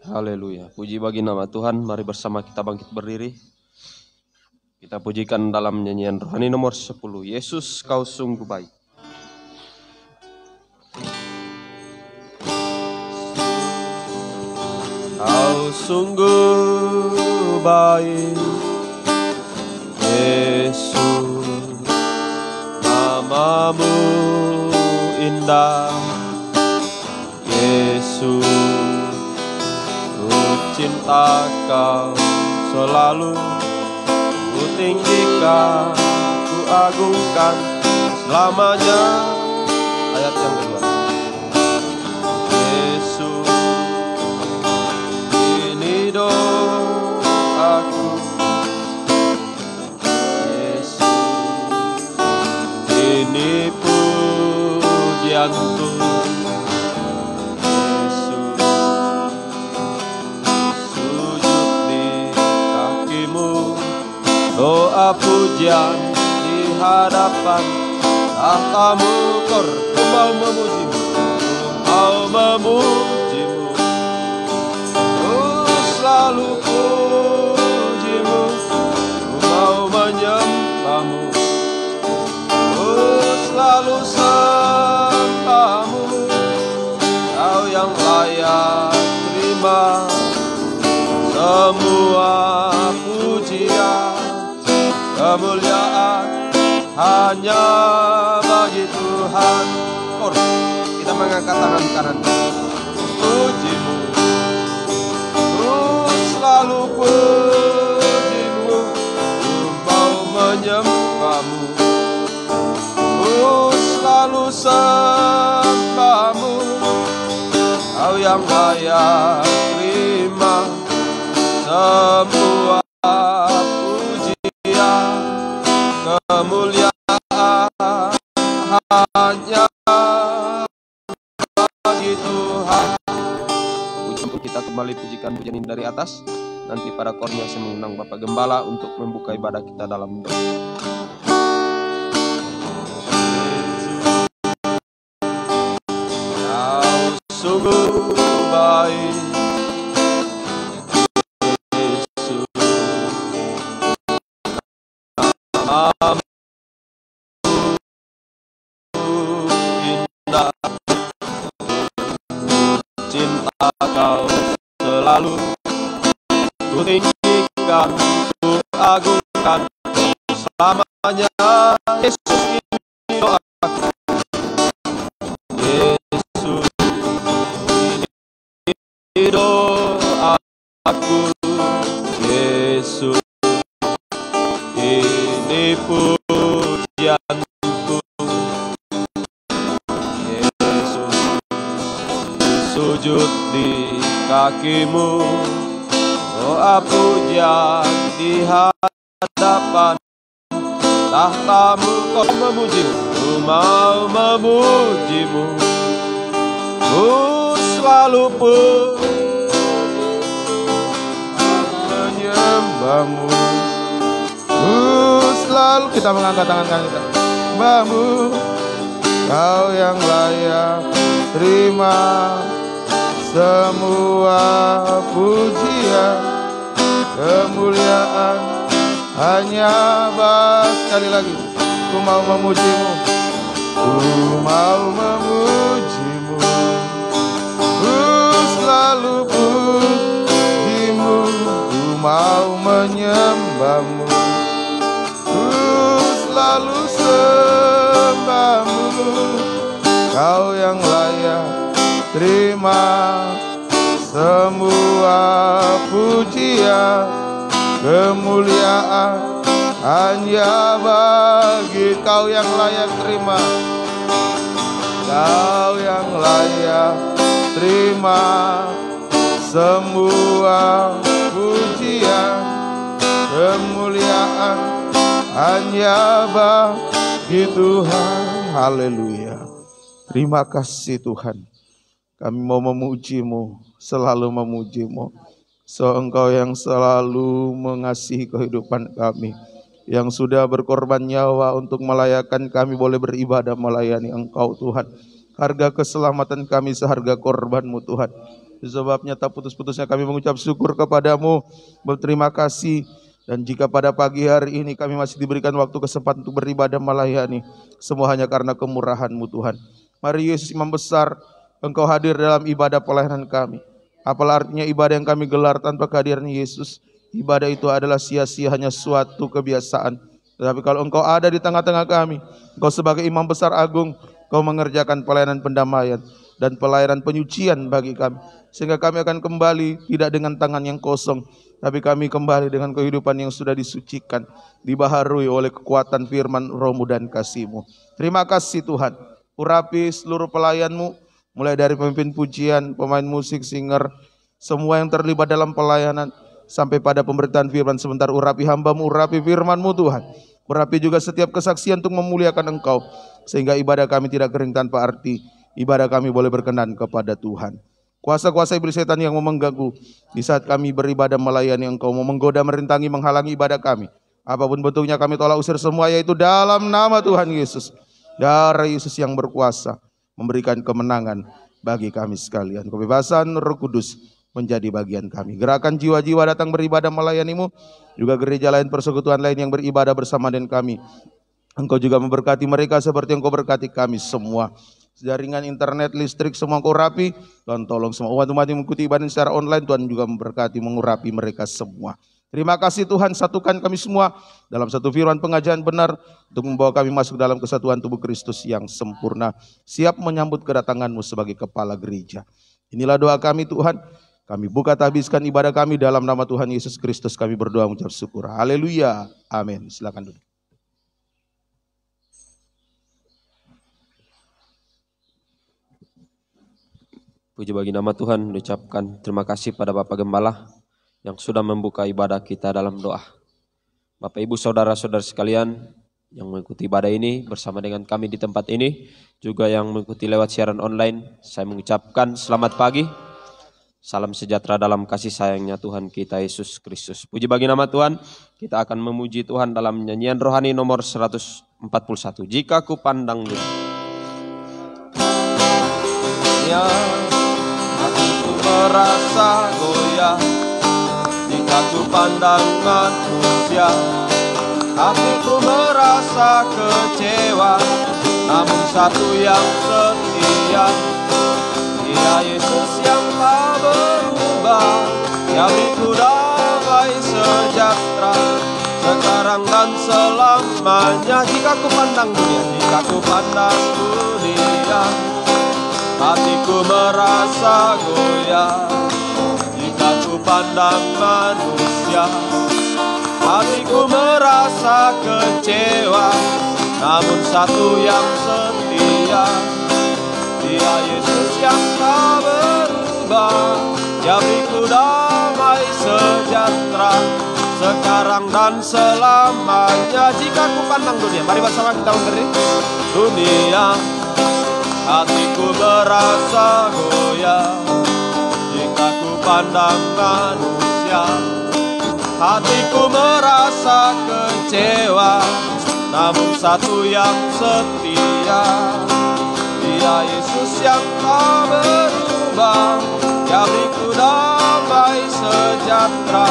Haleluya. Puji bagi nama Tuhan. Mari bersama kita bangkit berdiri. Kita pujikan dalam nyanyian rohani nomor 10. Yesus, kau sungguh baik. Kau sungguh baik, Yesus, namamu indah, Yesus, ku cinta kau selalu, ku tinggikan, ku agungkan selamanya. Ayat yang kedua. Yesus, ini doaku, Yesus, ini pujianku, Yesus, sujud di kakimu, doa pujian di hadapan tahtamu, ku mau memujimu, ku mau memujimu, ku selalu pujimu, ku mau menyembahmu, ku selalu sembahmu, kau yang layak terima semua pujian, kemuliaan hanya bagi Tuhan. Kita mengangkat tangan kanan, pujimu, ku selalu pujimu, ku mau menyembahmu, ku selalu sembahmu, kau yang layak terima semua pujian, kemuliaan hanya bagi Tuhan. Untuk kita kembali pujikan pujian ini dari atas. Nanti pada kornya saya mengundang Bapak Gembala untuk membuka ibadah kita dalam doa. Kau sungguh baik, Yesus, namamu indah, cinta kau selalu, ku tinggikan, ku agungkan selamanya. Yesus, ini doaku, Yesus, ini doaku, Yesus, ini pujianku, Yesus, sujud di kakimu, doa pujian di hadapan tahtamu, kau memujimu, ku mau memujimu, ku selalu menyembahmu, ku selalu, kita mengangkat tangan kanan kita, menyembahmu, kau yang layak terima semua pujian, kemuliaan hanya sekali lagi, ku mau memujimu, ku mau memujimu, ku selalu pujimu, ku mau menyembahmu, ku selalu sembahmu, kau yang layak terima semua pujian, kemuliaan hanya bagi kau yang layak terima, kau yang layak terima semua pujian, kemuliaan hanya bagi Tuhan. Haleluya. Terima kasih Tuhan. Kami mau memujimu, selalu memujimu. Engkau yang selalu mengasihi kehidupan kami, yang sudah berkorban nyawa untuk melayakkan kami boleh beribadah melayani Engkau Tuhan. Harga keselamatan kami seharga korban-Mu Tuhan. Sebabnya tak putus-putusnya kami mengucap syukur kepadamu, berterima kasih. Dan jika pada pagi hari ini kami masih diberikan waktu kesempatan untuk beribadah melayani, semua hanya karena kemurahan-Mu Tuhan. Mari Yesus Imam Besar, Engkau hadir dalam ibadah pelayanan kami. Apalah artinya ibadah yang kami gelar tanpa kehadiran Yesus? Ibadah itu adalah sia-sia, hanya suatu kebiasaan. Tetapi kalau Engkau ada di tengah-tengah kami, Engkau sebagai Imam Besar Agung, Engkau mengerjakan pelayanan pendamaian dan pelayanan penyucian bagi kami. Sehingga kami akan kembali tidak dengan tangan yang kosong, tapi kami kembali dengan kehidupan yang sudah disucikan, dibaharui oleh kekuatan firman Roh-Mu dan kasih-Mu. Terima kasih Tuhan. Urapi seluruh pelayan-Mu, mulai dari pemimpin pujian, pemain musik, singer, semua yang terlibat dalam pelayanan, sampai pada pemberitaan firman. Sebentar urapi hamba-Mu, urapi firman-Mu Tuhan. Urapi juga setiap kesaksian untuk memuliakan Engkau, sehingga ibadah kami tidak kering tanpa arti. Ibadah kami boleh berkenan kepada Tuhan. Kuasa-kuasa iblis setan yang mau mengganggu di saat kami beribadah melayani Engkau, mau menggoda, merintangi, menghalangi ibadah kami, apapun bentuknya kami tolak usir semua, yaitu dalam nama Tuhan Yesus. Darah Yesus yang berkuasa memberikan kemenangan bagi kami sekalian. Kebebasan Roh Kudus menjadi bagian kami. Gerakan jiwa-jiwa datang beribadah melayani-Mu, juga gereja lain, persekutuan lain yang beribadah bersama dengan kami. Engkau juga memberkati mereka seperti Engkau berkati kami semua. Jaringan internet, listrik, semua Engkau rapi. Tuhan tolong semua umat-umat yang mengikuti ibadah secara online, Tuhan juga memberkati, mengurapi mereka semua. Terima kasih Tuhan, satukan kami semua dalam satu firman pengajaran benar untuk membawa kami masuk dalam kesatuan tubuh Kristus yang sempurna, siap menyambut kedatangan-Mu sebagai kepala gereja. Inilah doa kami Tuhan. Kami buka habiskan ibadah kami dalam nama Tuhan Yesus Kristus. Kami berdoa mengucap syukur. Haleluya. Amin. Silakan duduk. Puji bagi nama Tuhan, ucapkan terima kasih pada Bapak Gembala yang sudah membuka ibadah kita dalam doa. Bapak Ibu Saudara-saudara sekalian yang mengikuti ibadah ini bersama dengan kami di tempat ini, juga yang mengikuti lewat siaran online, saya mengucapkan selamat pagi. Salam sejahtera dalam kasih sayangnya Tuhan kita Yesus Kristus. Puji bagi nama Tuhan, kita akan memuji Tuhan dalam nyanyian rohani nomor 141. Jika ku pandang dunia, hatiku merasa goyah. Jika ku pandang manusia, hatiku merasa kecewa. Namun satu yang setia, Dia Yesus yang tak berubah, yang beriku damai sejahtera sekarang dan selamanya. Jika ku pandang dunia, jika ku pandang dunia, hatiku merasa goyah. Jika ku pandang manusia, hatiku merasa kecewa. Namun satu yang setia, Dia Yesus yang tak berubah, yang beriku damai sejahtera sekarang dan selamanya. Jika ku pandang dunia, mari bersama kita berdiri. Dunia, hatiku merasa goyah. Jika ku pandang manusia, hatiku merasa kecewa. Namun satu yang setia, Dia Yesus yang tak berubah, yang beriku damai sejahtera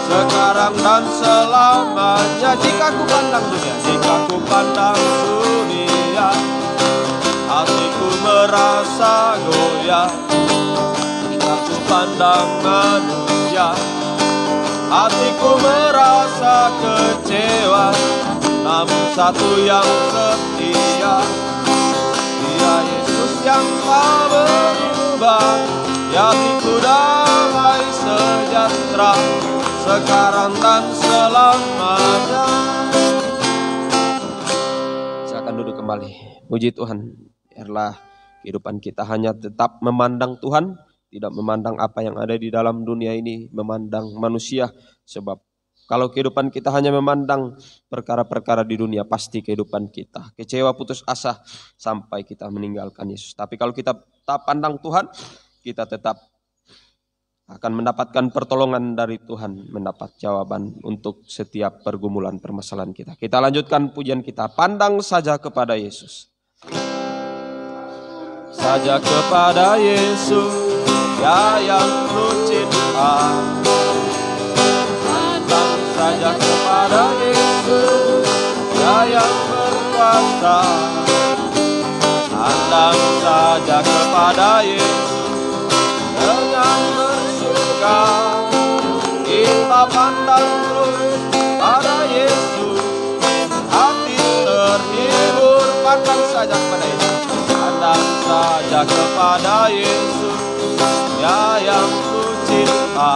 sekarang dan selamanya. Jika ku pandang dunia, jika ku pandang dunia, hatiku merasa goyah. Jika ku pandang manusia, hatiku merasa kecewa. Namun satu yang setia, Dia Yesus yang tak berubah, yang beriku damai sejahtera sekarang dan selamanya. Silakan duduk kembali. Puji Tuhan, biarlah kehidupan kita hanya tetap memandang Tuhan, tidak memandang apa yang ada di dalam dunia ini, memandang manusia. Sebab kalau kehidupan kita hanya memandang perkara-perkara di dunia, pasti kehidupan kita kecewa, putus asa sampai kita meninggalkan Yesus. Tapi kalau kita tetap pandang Tuhan, kita tetap akan mendapatkan pertolongan dari Tuhan, mendapat jawaban untuk setiap pergumulan permasalahan kita. Kita lanjutkan pujian kita, pandang saja kepada Yesus. saja kepada Yesus, ya yang penuh cinta. Pandang saja kepada Yesus, ya yang berkuasa. Pandang saja kepada Yesus dengan bersuka. Kita pandang terus pada Yesus, hati terhibur. Pandang saja kepada Yesus, pandang saja kepada Yesus, ya yang penuh cinta.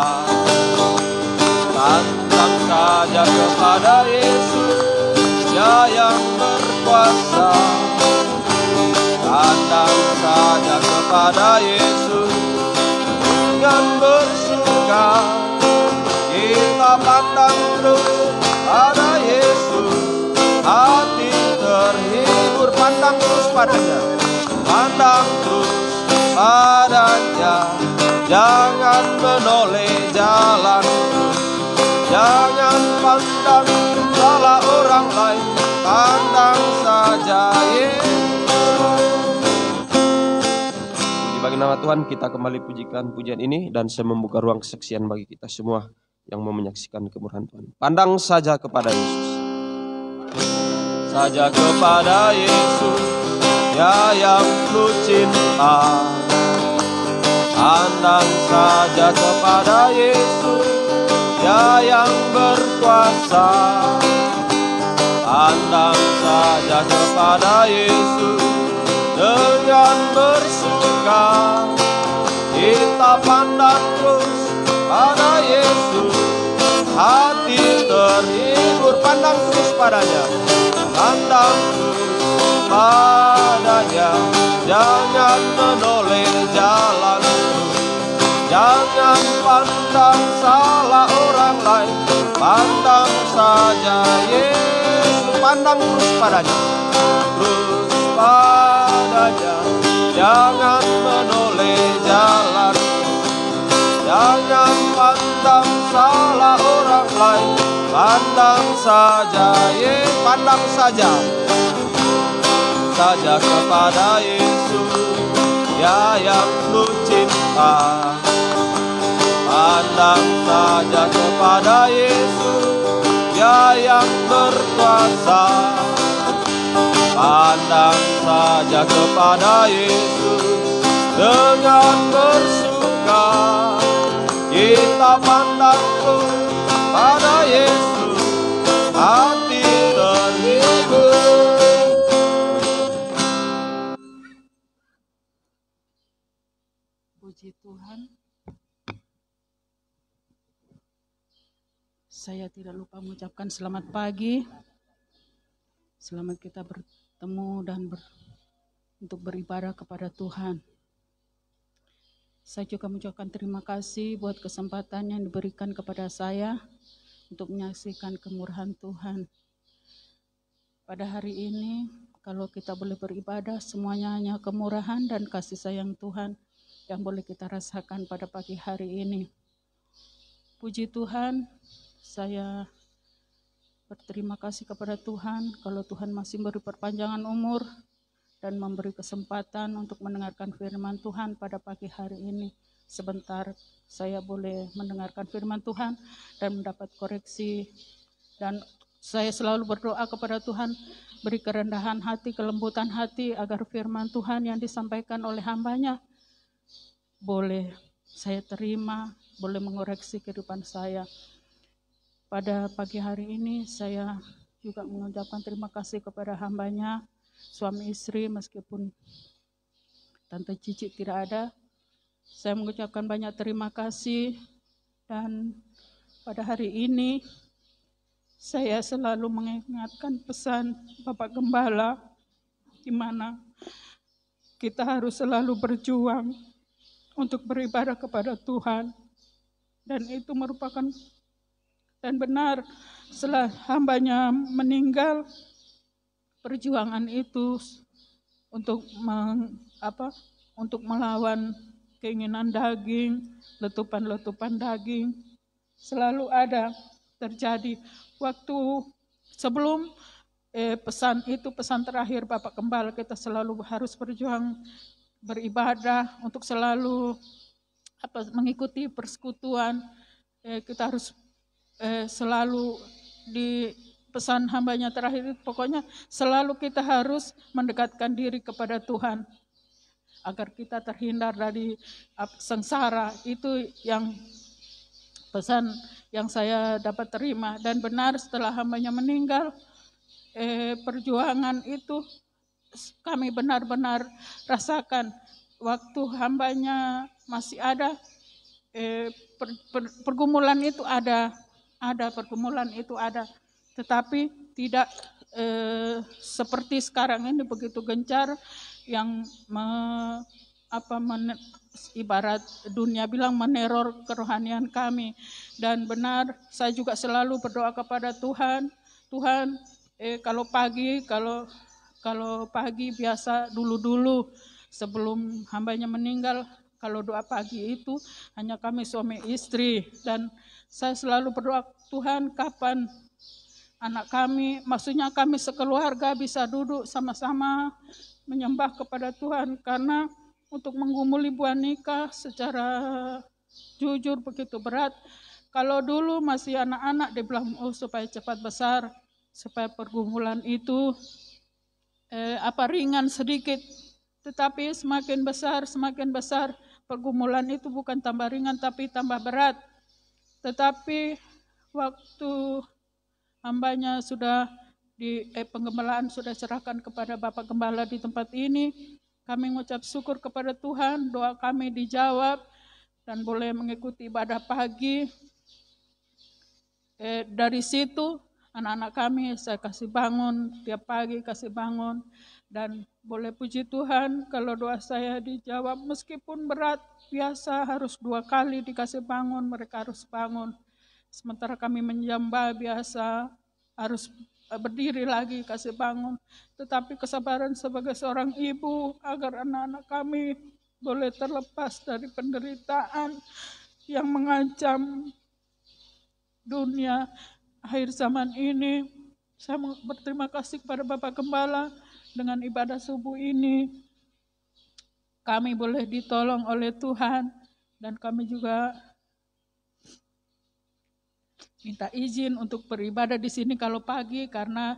Pandang saja kepada Yesus, ya yang berkuasa. Pandang saja kepada Yesus dengan bersuka. Kita pandang terus pada Yesus, hati terhibur. Pandang terus padanya, pandang terus padanya. Jangan menoleh jalan terus, jangan pandang salah orang lain, pandang saja Yesus. Puji bagi nama Tuhan, kita kembali pujikan pujian ini dan saya membuka ruang kesaksian bagi kita semua yang mau menyaksikan kemurahan Tuhan. Pandang saja kepada Yesus, saja kepada Yesus, ya yang penuh cinta. Pandang saja kepada Yesus, ya yang berkuasa. Pandang saja kepada Yesus dengan bersuka. Kita pandang terus pada Yesus, hati terhibur. Pandang terus padanya, pandang terus padanya. Jangan menoleh jalan terus, jangan pandang salah orang lain, pandang saja Yesus. Pandang terus padanya, terus padanya. Jangan menoleh jalan, jangan pandang salah orang lain, pandang saja Yesus. Pandang saja kepada Yesus, ya yang penuh cinta. Pandang saja kepada Yesus, ya yang berkuasa. Pandang saja kepada Yesus dengan bersuka. Kita pandang terus pada Yesus, hati terhibur. Puji Tuhan. Saya tidak lupa mengucapkan selamat pagi. Selamat kita bertemu dan untuk beribadah kepada Tuhan. Saya juga mengucapkan terima kasih buat kesempatan yang diberikan kepada saya untuk menyaksikan kemurahan Tuhan. Pada hari ini, kalau kita boleh beribadah, semuanya hanya kemurahan dan kasih sayang Tuhan yang boleh kita rasakan pada pagi hari ini. Puji Tuhan, saya berterima kasih kepada Tuhan kalau Tuhan masih beri perpanjangan umur dan memberi kesempatan untuk mendengarkan firman Tuhan pada pagi hari ini. Sebentar saya boleh mendengarkan firman Tuhan dan mendapat koreksi. Dan saya selalu berdoa kepada Tuhan, beri kerendahan hati, kelembutan hati, agar firman Tuhan yang disampaikan oleh hambanya boleh saya terima, boleh mengoreksi kehidupan saya. Pada pagi hari ini saya juga mengucapkan terima kasih kepada hambanya, suami istri, meskipun Tante Cici tidak ada. Saya mengucapkan banyak terima kasih, dan pada hari ini saya selalu mengingatkan pesan Bapak Gembala, di mana kita harus selalu berjuang untuk beribadah kepada Tuhan. Dan itu merupakan dan benar, setelah hambanya meninggal, perjuangan itu untuk melawan keinginan daging, letupan-letupan daging selalu ada terjadi. Waktu sebelum pesan terakhir Bapak Gembala, kita selalu harus berjuang beribadah, untuk selalu mengikuti persekutuan. Kita harus selalu di pesan hambanya terakhir, pokoknya selalu kita harus mendekatkan diri kepada Tuhan agar kita terhindar dari sengsara. Itu yang pesan yang saya dapat terima. Dan benar setelah hambanya meninggal, perjuangan itu kami benar-benar rasakan. Waktu hambanya masih ada, pergumulan itu ada, pergumulan itu ada, tetapi tidak seperti sekarang ini begitu gencar yang ibarat dunia bilang meneror kerohanian kami. Dan benar, saya juga selalu berdoa kepada Tuhan. Tuhan, kalau pagi biasa dulu sebelum hambanya meninggal, kalau doa pagi itu hanya kami suami istri, dan saya selalu berdoa, Tuhan kapan anak kami, maksudnya kami sekeluarga bisa duduk sama-sama menyembah kepada Tuhan. Karena untuk menggumuli buah nikah secara jujur begitu berat. Kalau dulu masih anak-anak dibilang supaya cepat besar, supaya pergumulan itu ringan sedikit, tetapi semakin besar pergumulan itu bukan tambah ringan tapi tambah berat. Tetapi waktu hambanya sudah di penggembalaan sudah serahkan kepada Bapak Gembala di tempat ini, kami mengucap syukur kepada Tuhan, doa kami dijawab dan boleh mengikuti ibadah pagi. Dari situ anak-anak kami saya kasih bangun, tiap pagi kasih bangun, dan boleh puji Tuhan kalau doa saya dijawab meskipun berat. Biasa harus 2 kali dikasih bangun, mereka harus bangun. Sementara kami menyembah biasa harus berdiri lagi kasih bangun. Tetapi kesabaran sebagai seorang ibu agar anak-anak kami boleh terlepas dari penderitaan yang mengancam dunia akhir zaman ini. Saya berterima kasih kepada Bapak Gembala, dengan ibadah subuh ini kami boleh ditolong oleh Tuhan, dan kami juga minta izin untuk beribadah di sini kalau pagi, karena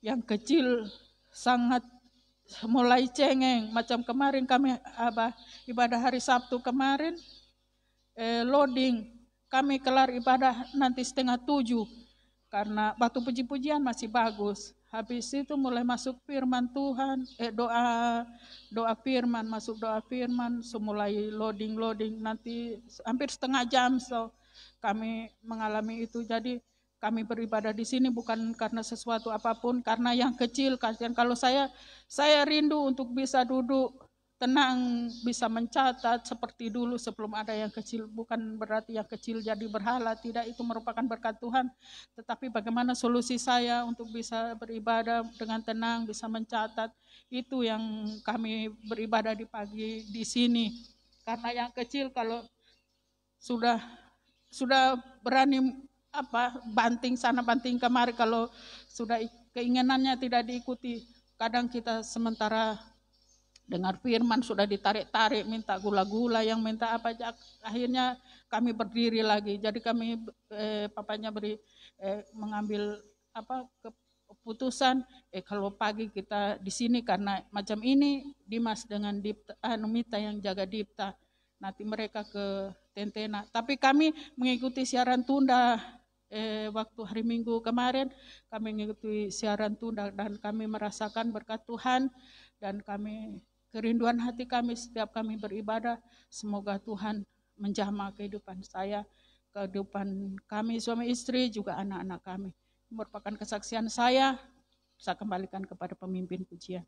yang kecil sangat mulai cengeng. Macam kemarin kami ibadah hari Sabtu kemarin, loading, kami kelar ibadah nanti 6:30 karena waktu puji-pujian masih bagus. Habis itu mulai masuk firman Tuhan, doa firman, masuk doa firman, mulai loading, nanti hampir setengah jam kami mengalami itu. Jadi kami beribadah di sini bukan karena sesuatu apapun, karena yang kecil kasihan. Kalau saya rindu untuk bisa duduk tenang, bisa mencatat seperti dulu sebelum ada yang kecil. Bukan berarti yang kecil jadi berhala, tidak, itu merupakan berkat Tuhan. Tetapi bagaimana solusi saya untuk bisa beribadah dengan tenang, bisa mencatat, itu yang kami beribadah di pagi di sini. Karena yang kecil kalau sudah berani banting sana banting kemari, kalau sudah keinginannya tidak diikuti, kadang kita sementara dengar firman sudah ditarik-tarik, minta gula-gula, yang minta apa, akhirnya kami berdiri lagi. Jadi kami papanya mengambil keputusan, kalau pagi kita di sini karena macam ini, Dimas dengan Mita yang jaga Dipta, nanti mereka ke Tentena. Tapi kami mengikuti siaran tunda. Waktu hari Minggu kemarin kami mengikuti siaran tunda, dan kami merasakan berkat Tuhan, dan kerinduan hati kami setiap kami beribadah, semoga Tuhan menjamah kehidupan saya, kehidupan kami suami istri, juga anak-anak kami. Merupakan kesaksian saya kembalikan kepada pemimpin pujian.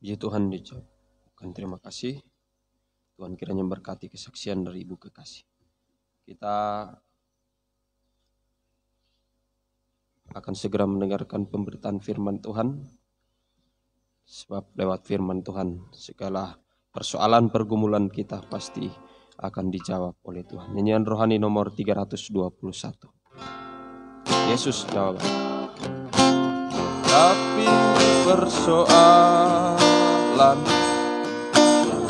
Puji Tuhan diucapkan terima kasih. Tuhan kiranya memberkati kesaksian dari Ibu Kekasih. Kita akan segera mendengarkan pemberitaan firman Tuhan. Sebab lewat firman Tuhan segala persoalan pergumulan kita pasti akan dijawab oleh Tuhan. Nyanyian rohani nomor 321. Yesus jawaban. tapi persoalan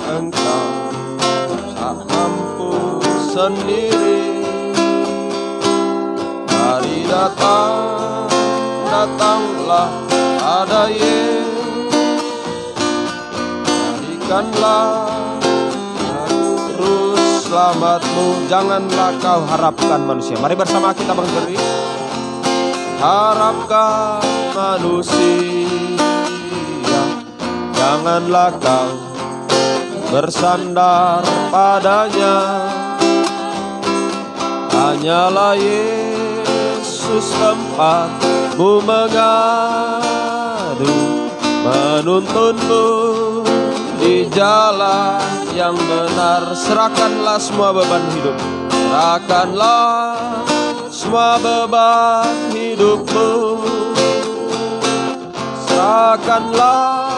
engkau tak mampu sendiri. Mari datanglah pada Yesus, berikanlah terus selamatmu. Janganlah kau harapkan manusia. Mari bersama kita berdiri. Harapkan manusia, janganlah kau bersandar padanya. Hanyalah Yesus tempatmu mengadu, menuntunmu di jalan yang benar. Serahkanlah semua beban hidup, serahkanlah semua beban hidupmu, serahkanlah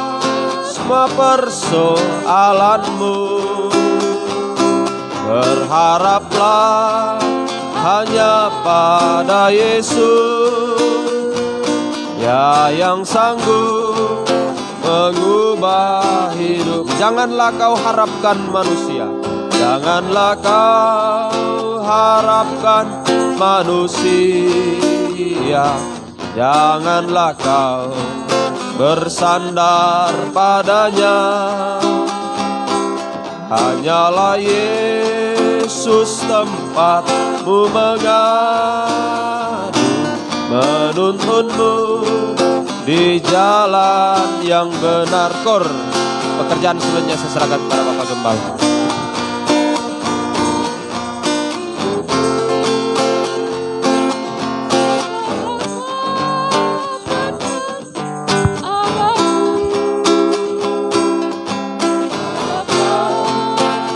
semua persoalanmu. Berharaplah hanya pada Yesus, ya yang sanggup mengubah hidup. Janganlah kau harapkan manusia, janganlah kau harapkan manusia, janganlah kau bersandar padanya. Hanyalah Yesus tempatmu mengadu, menuntunmu di jalan yang benar. Kor, pekerjaan selanjutnya saya serahkan kepada Bapak Gembala.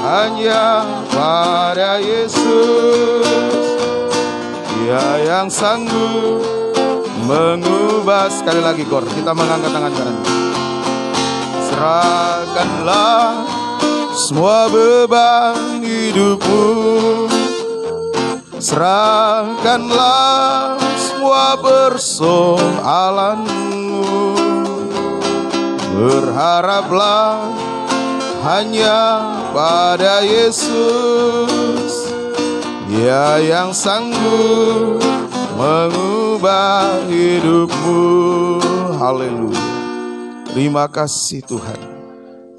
Hanya pada Yesus, Dia yang sanggup mengubah. Sekali lagi kor, kita mengangkat tangan kanan. Serahkanlah semua beban hidupmu, serahkanlah semua persoalanmu. Berharaplah hanya pada Yesus, Dia yang sanggup mengubah hidupmu. Haleluya. Terima kasih Tuhan.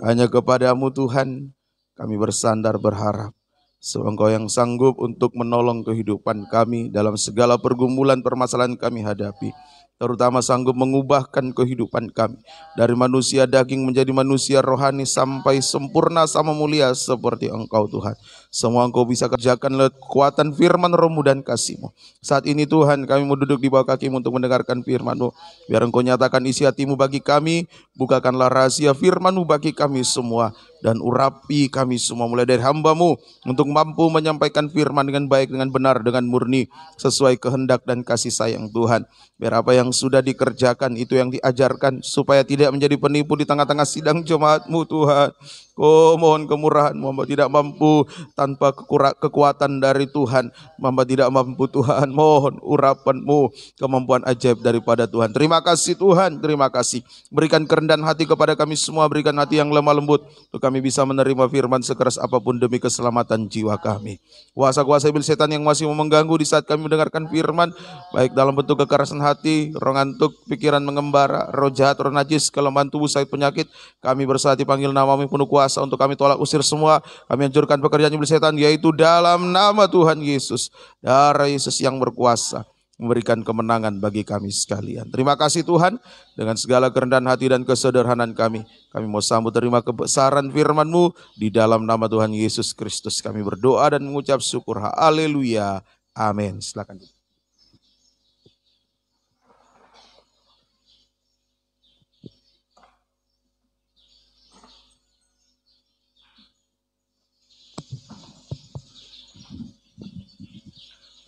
Hanya kepadamu Tuhan kami bersandar berharap. Sebab Engkau yang sanggup untuk menolong kehidupan kami dalam segala pergumulan permasalahan kami hadapi. Terutama sanggup mengubahkan kehidupan kami dari manusia daging menjadi manusia rohani sampai sempurna sama mulia seperti Engkau Tuhan. Semua Engkau bisa kerjakan lewat kekuatan firman Roh-Mu dan kasih-Mu. Saat ini Tuhan kami mau duduk di bawah kaki-Mu untuk mendengarkan firman-Mu. Biar Engkau nyatakan isi hati-Mu bagi kami, bukakanlah rahasia firman-Mu bagi kami semua. Dan urapi kami semua mulai dari hamba-Mu untuk mampu menyampaikan firman dengan baik, dengan benar, dengan murni sesuai kehendak dan kasih sayang Tuhan. Biar apa yang sudah dikerjakan itu yang diajarkan supaya tidak menjadi penipu di tengah-tengah sidang jemaat-Mu Tuhan. Oh mohon kemurahan-Mu, hamba tidak mampu tanpa kekuatan dari Tuhan. Hamba tidak mampu Tuhan, mohon urapan-Mu, kemampuan ajaib daripada Tuhan. Terima kasih Tuhan, terima kasih. Berikan kerendahan hati kepada kami semua, berikan hati yang lemah lembut untuk kami bisa menerima firman sekeras apapun demi keselamatan jiwa kami. Kuasa-kuasa iblis setan yang masih mengganggu di saat kami mendengarkan firman, baik dalam bentuk kekerasan hati, roh ngantuk, pikiran mengembara, roh jahat, roh najis, kelemahan tubuh, sakit penyakit, kami bersatu panggil nama-Mu penuh kuasa untuk kami tolak usir semua. Kami hancurkan pekerjaan iblis setan, yaitu dalam nama Tuhan Yesus. Darah Yesus yang berkuasa memberikan kemenangan bagi kami sekalian. Terima kasih Tuhan, dengan segala kerendahan hati dan kesederhanaan kami mau sambut terima kebesaran firman-Mu di dalam nama Tuhan Yesus Kristus. Kami berdoa dan mengucap syukur. Haleluya. Amin. Silakan.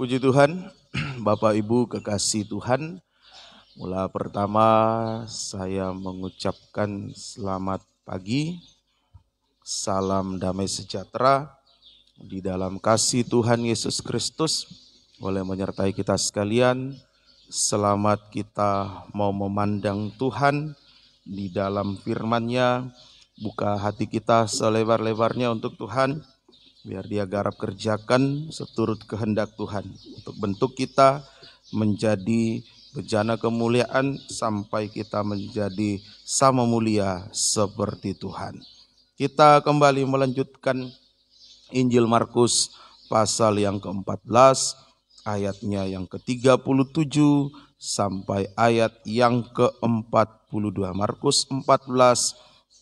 Puji Tuhan, Bapak Ibu kekasih Tuhan, mula pertama saya mengucapkan selamat pagi, salam damai sejahtera di dalam kasih Tuhan Yesus Kristus boleh menyertai kita sekalian Selamat kita mau memandang Tuhan di dalam firman-Nya. Buka hati kita selebar-lebarnya untuk Tuhan, biar Dia garap kerjakan seturut kehendak Tuhan, untuk bentuk kita menjadi bejana kemuliaan sampai kita menjadi sama mulia seperti Tuhan. Kita kembali melanjutkan Injil Markus pasal yang ke-14, ayatnya yang ke-37 sampai ayat yang ke-42. Markus 14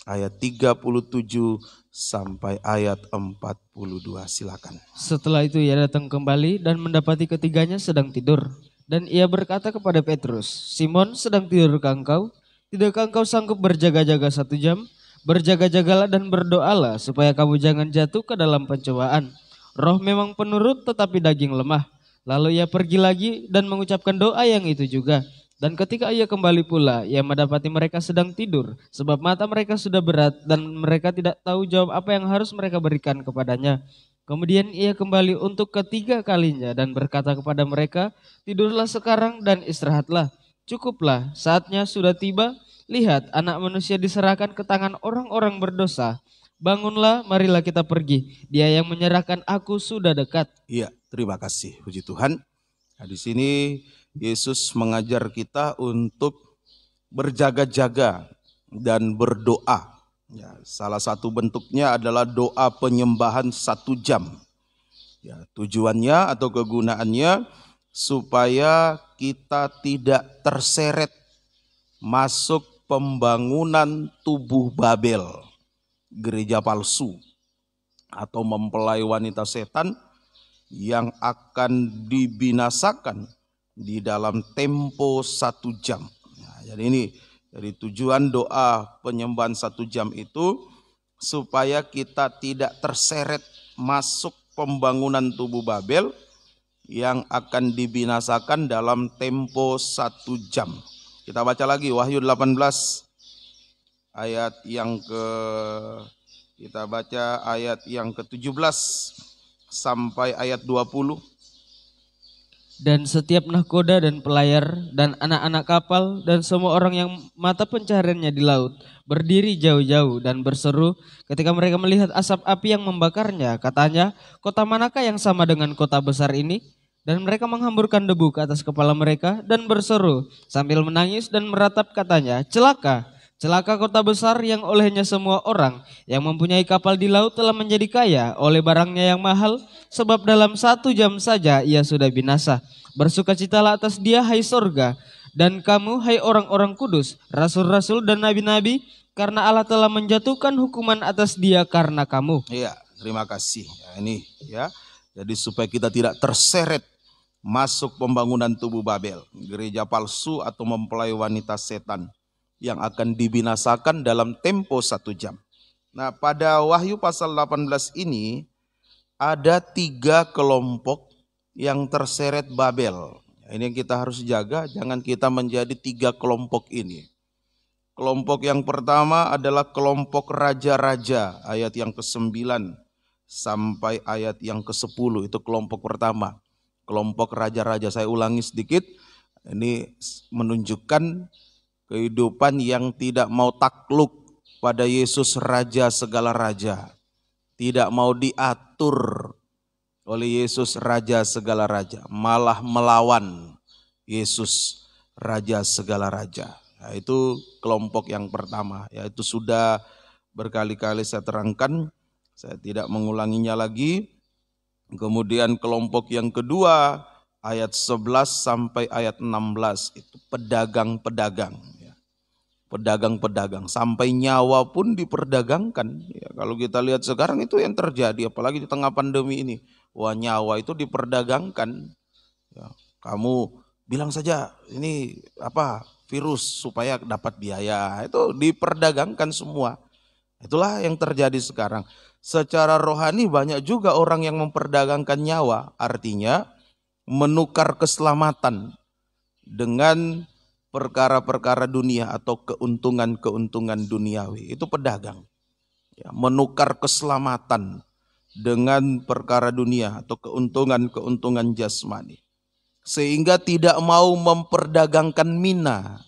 ayat 37 sampai ayat 42. Silakan. Setelah itu ia datang kembali dan mendapati ketiganya sedang tidur. Dan ia berkata kepada Petrus, "Simon, sedang tidurkah engkau? Tidakkah engkau sanggup berjaga-jaga 1 jam? Berjaga-jagalah dan berdoalah supaya kamu jangan jatuh ke dalam pencobaan. Roh memang penurut tetapi daging lemah." Lalu ia pergi lagi dan mengucapkan doa yang itu juga. Dan ketika ia kembali pula, ia mendapati mereka sedang tidur, sebab mata mereka sudah berat dan mereka tidak tahu jawab apa yang harus mereka berikan kepadanya. Kemudian ia kembali untuk ketiga kalinya dan berkata kepada mereka, "Tidurlah sekarang dan istirahatlah. Cukuplah, saatnya sudah tiba. Lihat, Anak Manusia diserahkan ke tangan orang-orang berdosa. Bangunlah, marilah kita pergi. Dia yang menyerahkan aku sudah dekat." Iya, terima kasih, puji Tuhan. Nah, di sini Yesus mengajar kita untuk berjaga-jaga dan berdoa. Ya, salah satu bentuknya adalah doa penyembahan 1 jam. Ya, tujuannya atau kegunaannya supaya kita tidak terseret masuk pembangunan tubuh Babel, gereja palsu, atau mempelai wanita setan yang akan dibinasakan di dalam tempo 1 jam. Nah, jadi tujuan doa penyembahan 1 jam itu supaya kita tidak terseret masuk pembangunan tubuh Babel yang akan dibinasakan dalam tempo 1 jam. Kita baca lagi Wahyu 18 ayat yang ke-17 sampai ayat 20. Dan setiap nahkoda dan pelayar dan anak-anak kapal dan semua orang yang mata pencahariannya di laut berdiri jauh-jauh dan berseru ketika mereka melihat asap api yang membakarnya. Katanya, "Kota manakah yang sama dengan kota besar ini?" Dan mereka menghamburkan debu ke atas kepala mereka dan berseru sambil menangis dan meratap, katanya, "Celaka! Celaka kota besar yang olehnya semua orang yang mempunyai kapal di laut telah menjadi kaya oleh barangnya yang mahal, sebab dalam 1 jam saja ia sudah binasa. Bersukacitalah atas dia, hai sorga, dan kamu, hai orang-orang kudus, rasul-rasul dan nabi-nabi, karena Allah telah menjatuhkan hukuman atas dia karena kamu." Iya, terima kasih. Ya, ini ya. Jadi supaya kita tidak terseret masuk pembangunan tubuh Babel, gereja palsu atau mempelai wanita setan yang akan dibinasakan dalam tempo 1 jam. Nah, pada Wahyu pasal 18 ini ada 3 kelompok yang terseret Babel. Ini yang kita harus jaga, jangan kita menjadi 3 kelompok ini. Kelompok yang pertama adalah kelompok raja-raja, ayat yang ke-9 sampai ayat yang ke-10, itu kelompok pertama. Kelompok raja-raja, saya ulangi sedikit, ini menunjukkan kehidupan yang tidak mau takluk pada Yesus Raja segala raja. Tidak mau diatur oleh Yesus Raja segala raja. Malah melawan Yesus Raja segala raja. Nah, itu kelompok yang pertama. Yaitu sudah berkali-kali saya terangkan. Saya tidak mengulanginya lagi. Kemudian kelompok yang kedua ayat 11 sampai ayat 16. Itu pedagang-pedagang. Pedagang-pedagang, sampai nyawa pun diperdagangkan. Ya, kalau kita lihat sekarang itu yang terjadi, apalagi di tengah pandemi ini. Wah, nyawa itu diperdagangkan. Ya, kamu bilang saja ini virus supaya dapat biaya, itu diperdagangkan semua. Itulah yang terjadi sekarang. Secara rohani banyak juga orang yang memperdagangkan nyawa, artinya menukar keselamatan dengan perkara-perkara dunia atau keuntungan-keuntungan duniawi. Itu pedagang. Ya, menukar keselamatan dengan perkara dunia atau keuntungan-keuntungan jasmani. sehingga tidak mau memperdagangkan mina.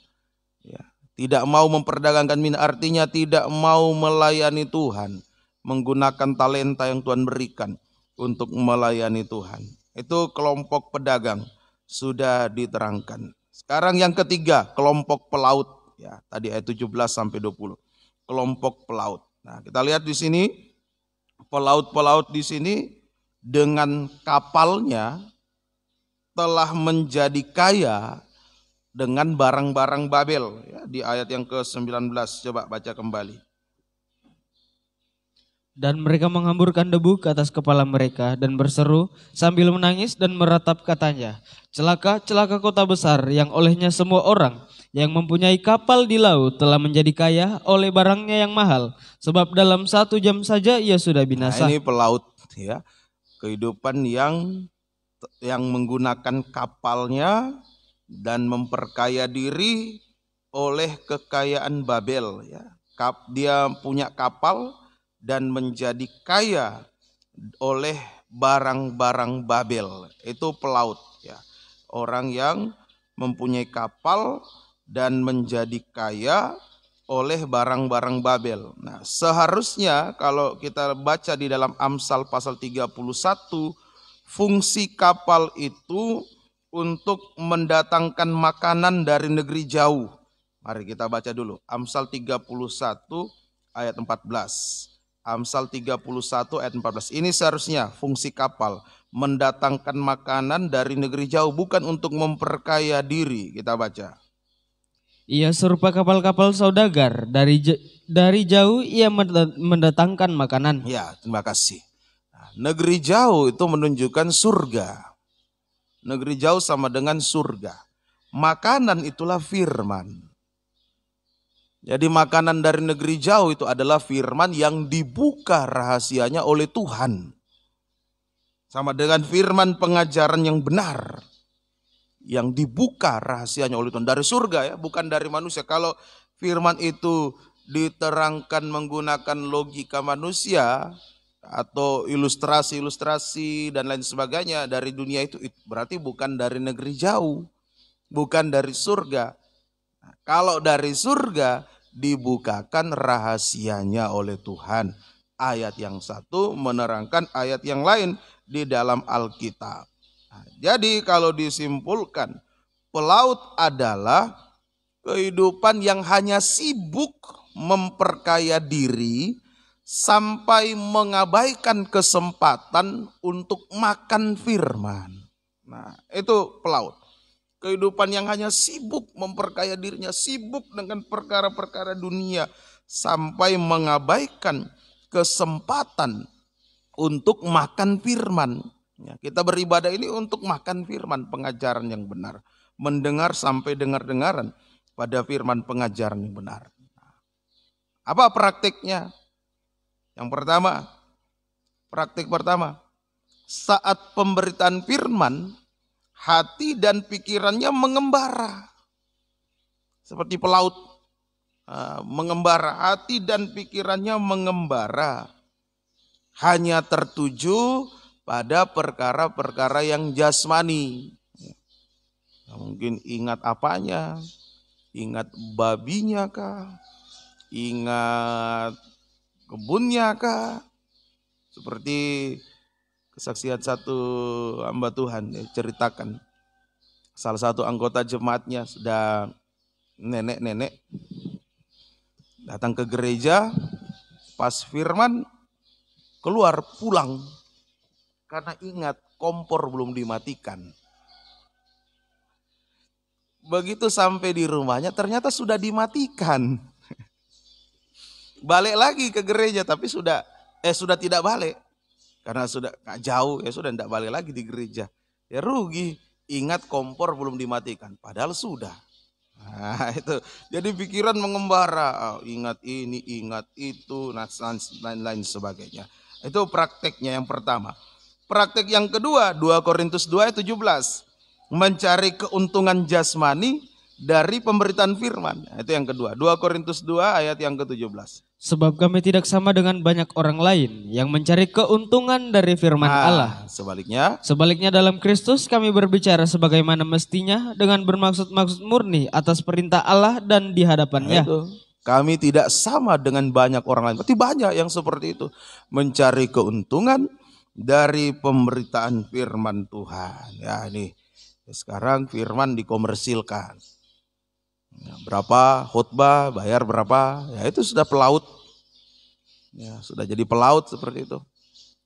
Ya, tidak mau memperdagangkan mina artinya tidak mau melayani Tuhan, menggunakan talenta yang Tuhan berikan untuk melayani Tuhan. Itu kelompok pedagang sudah diterangkan. Sekarang yang ketiga, kelompok pelaut. Ya, tadi ayat 17 sampai 20. Kelompok pelaut. Nah, kita lihat di sini pelaut-pelaut di sini dengan kapalnya telah menjadi kaya dengan barang-barang Babel. Ya, di ayat yang ke-19, coba baca kembali. Dan mereka menghamburkan debu ke atas kepala mereka dan berseru sambil menangis dan meratap katanya, celaka, celaka kota besar yang olehnya semua orang yang mempunyai kapal di laut telah menjadi kaya oleh barangnya yang mahal. Sebab dalam 1 jam saja ia sudah binasa. Nah, ini pelaut ya, kehidupan yang menggunakan kapalnya dan memperkaya diri oleh kekayaan Babel. Ya. Dia punya kapal dan menjadi kaya oleh barang-barang Babel. Itu pelaut. Ya. Orang yang mempunyai kapal dan menjadi kaya oleh barang-barang Babel. Nah, seharusnya kalau kita baca di dalam Amsal pasal 31, fungsi kapal itu untuk mendatangkan makanan dari negeri jauh. Mari kita baca dulu. Amsal 31 ayat 14. Amsal 31 ayat 14. Ini seharusnya fungsi kapal. Mendatangkan makanan dari negeri jauh. Bukan untuk memperkaya diri. Kita baca. Ia serupa kapal-kapal saudagar. Dari jauh ia mendatangkan makanan. Ya, terima kasih. Negeri jauh itu menunjukkan surga. Negeri jauh sama dengan surga. Makanan itulah firman. Jadi makanan dari negeri jauh itu adalah firman yang dibuka rahasianya oleh Tuhan. Sama dengan firman pengajaran yang benar. Yang dibuka rahasianya oleh Tuhan. Dari surga ya, bukan dari manusia. Kalau firman itu diterangkan menggunakan logika manusia, atau ilustrasi-ilustrasi dan lain sebagainya dari dunia itu berarti bukan dari negeri jauh, bukan dari surga. Nah, kalau dari surga dibukakan rahasianya oleh Tuhan. Ayat yang satu menerangkan ayat yang lain di dalam Alkitab. Nah, jadi kalau disimpulkan, pelaut adalah kehidupan yang hanya sibuk memperkaya diri sampai mengabaikan kesempatan untuk makan firman. Nah, itu pelaut. Kehidupan yang hanya sibuk memperkaya dirinya, sibuk dengan perkara-perkara dunia, sampai mengabaikan kesempatan untuk makan firman. Ya, kita beribadah ini untuk makan firman, pengajaran yang benar. Mendengar sampai dengar-dengaran pada firman pengajaran yang benar. Apa praktiknya? Yang pertama, praktik pertama, saat pemberitaan firman, hati dan pikirannya mengembara. Seperti pelaut mengembara, hati dan pikirannya mengembara. Hanya tertuju pada perkara-perkara yang jasmani. Mungkin ingat apanya? Ingat babinya kah? Ingat kebunnya kah? Seperti kesaksian satu hamba Tuhan ceritakan. Salah satu anggota jemaatnya sudah nenek-nenek datang ke gereja, pas firman keluar pulang karena ingat kompor belum dimatikan. Begitu sampai di rumahnya ternyata sudah dimatikan. Balik lagi ke gereja tapi sudah tidak balik. Karena sudah jauh ya sudah tidak balik lagi di gereja. Ya rugi, ingat kompor belum dimatikan padahal sudah. Nah, itu. Jadi pikiran mengembara, ingat ini, ingat itu, dan lain-lain sebagainya. Itu prakteknya yang pertama. Praktek yang kedua, 2 Korintus 2 ayat 17. Mencari keuntungan jasmani dari pemberitaan firman. Nah, itu yang kedua. 2 Korintus 2 ayat yang ke-17. Sebab kami tidak sama dengan banyak orang lain yang mencari keuntungan dari firman Allah. Sebaliknya, Sebaliknya dalam Kristus kami berbicara sebagaimana mestinya dengan bermaksud-maksud murni atas perintah Allah dan di hadapannya. itu. Kami tidak sama dengan banyak orang lain. Berarti banyak yang seperti itu. Mencari keuntungan dari pemberitaan firman Tuhan. Ya ini, sekarang firman dikomersilkan. Ya, berapa khotbah, bayar berapa, ya itu sudah pelaut. Ya, sudah jadi pelaut seperti itu.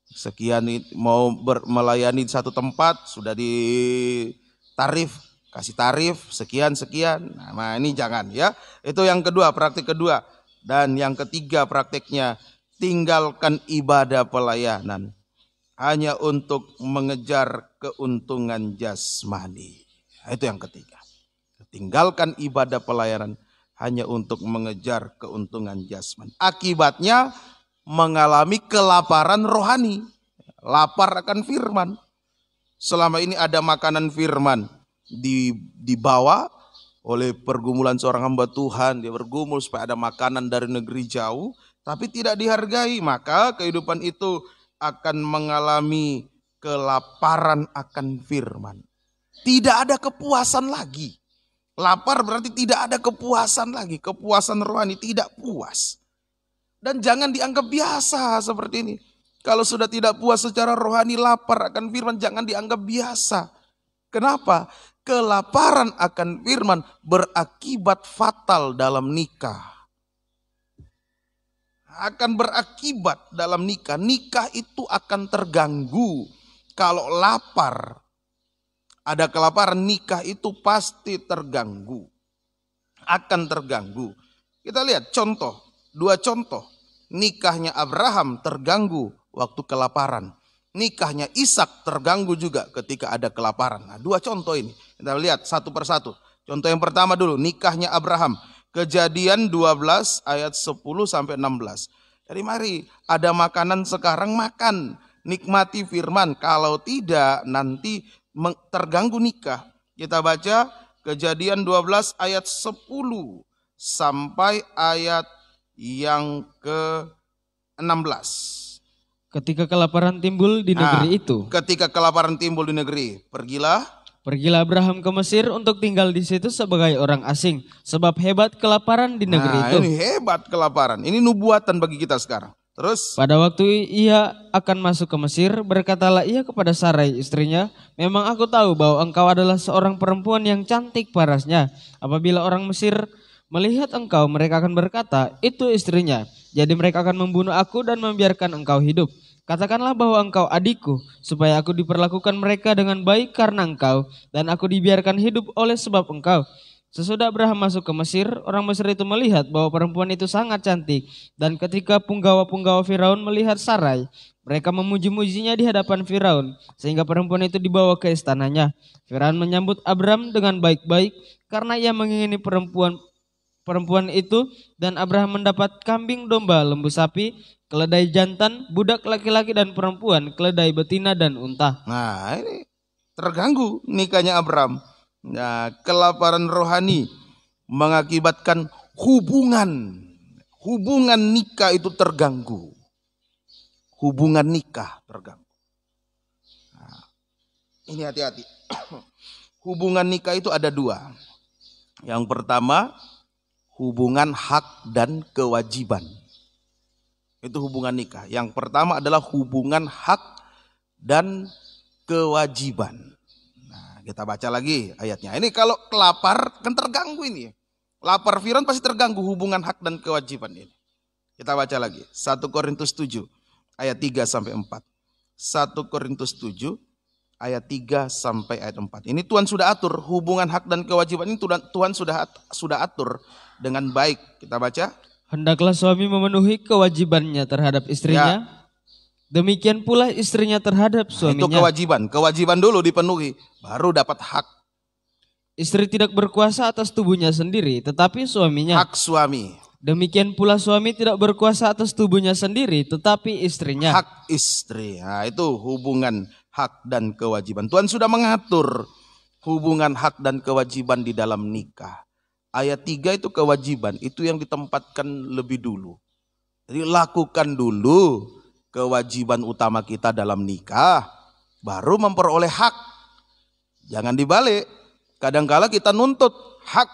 Sekian mau melayani di satu tempat, sudah kasih tarif sekian. Nah ini jangan ya. Itu yang kedua, praktik kedua. Dan yang ketiga praktiknya, tinggalkan ibadah pelayanan hanya untuk mengejar keuntungan jasmani. Nah, itu yang ketiga. Tinggalkan ibadah pelayanan hanya untuk mengejar keuntungan jasmani. Akibatnya mengalami kelaparan rohani. Lapar akan firman. Selama ini ada makanan firman dibawa oleh pergumulan seorang hamba Tuhan. Dia bergumul supaya ada makanan dari negeri jauh, tapi tidak dihargai. Maka kehidupan itu akan mengalami kelaparan akan firman. Tidak ada kepuasan lagi. Lapar berarti tidak ada kepuasan lagi. Kepuasan rohani, tidak puas. Dan jangan dianggap biasa seperti ini. Kalau sudah tidak puas secara rohani, lapar akan firman, jangan dianggap biasa. Kenapa? Kelaparan akan firman berakibat fatal dalam nikah. Akan berakibat dalam nikah. Nikah itu akan terganggu. Kalau lapar, ada kelaparan, nikah itu pasti terganggu. Akan terganggu. Kita lihat dua contoh. Nikahnya Abraham terganggu waktu kelaparan. Nikahnya Ishak terganggu juga ketika ada kelaparan. Nah, dua contoh ini. Kita lihat satu persatu. Contoh yang pertama dulu, nikahnya Abraham. Kejadian 12 ayat 10 sampai 16. Jadi mari, ada makanan sekarang makan. Nikmati firman. Kalau tidak nanti terganggu nikah. Kita baca Kejadian 12 ayat 10 sampai ayat yang ke-16. Ketika kelaparan timbul di negeri itu. Ketika kelaparan timbul di negeri, Pergilah Abraham ke Mesir untuk tinggal di situ sebagai orang asing. Sebab hebat kelaparan di negeri itu. Ini hebat kelaparan. Ini nubuatan bagi kita sekarang. Terus pada waktu ia akan masuk ke Mesir, berkatalah ia kepada Sarai istrinya, memang aku tahu bahwa engkau adalah seorang perempuan yang cantik parasnya. Apabila orang Mesir melihat engkau, mereka akan berkata, itu istrinya. Jadi mereka akan membunuh aku dan membiarkan engkau hidup. Katakanlah bahwa engkau adikku, supaya aku diperlakukan mereka dengan baik karena engkau, dan aku dibiarkan hidup oleh sebab engkau. Sesudah Abraham masuk ke Mesir, orang Mesir itu melihat bahwa perempuan itu sangat cantik. Dan ketika punggawa-punggawa Firaun melihat Sarai, mereka memuji-mujinya di hadapan Firaun, sehingga perempuan itu dibawa ke istananya. Firaun menyambut Abraham dengan baik-baik karena ia mengingini perempuan itu, dan Abraham mendapat kambing domba, lembu sapi, keledai jantan, budak laki-laki dan perempuan, keledai betina dan unta. Nah ini terganggu nikahnya Abraham. Nah, kelaparan rohani mengakibatkan hubungan nikah itu terganggu. Hubungan nikah terganggu. Nah, ini hati-hati. Hubungan nikah itu ada dua. Yang pertama, hubungan hak dan kewajiban. Itu hubungan nikah. Yang pertama adalah hubungan hak dan kewajiban. Kita baca lagi ayatnya. Ini kalau kelapar kan terganggu ini. Lapar Firaun pasti terganggu hubungan hak dan kewajiban ini. Kita baca lagi. 1 Korintus 7 ayat 3 sampai 4. 1 Korintus 7 ayat 3 sampai ayat 4. Ini Tuhan sudah atur hubungan hak dan kewajiban ini, Tuhan sudah atur dengan baik. Kita baca. Hendaklah suami memenuhi kewajibannya terhadap istrinya. Ya. Demikian pula istrinya terhadap suaminya. Itu kewajiban dulu dipenuhi, baru dapat hak. Istri tidak berkuasa atas tubuhnya sendiri, tetapi suaminya. Hak suami. Demikian pula suami tidak berkuasa atas tubuhnya sendiri, tetapi istrinya. Hak istri. Nah, itu hubungan hak dan kewajiban. Tuhan sudah mengatur hubungan hak dan kewajiban di dalam nikah. Ayat 3 itu kewajiban, itu yang ditempatkan lebih dulu. Jadi lakukan dulu kewajiban utama kita dalam nikah, baru memperoleh hak. Jangan dibalik. Kadangkala kita nuntut hak,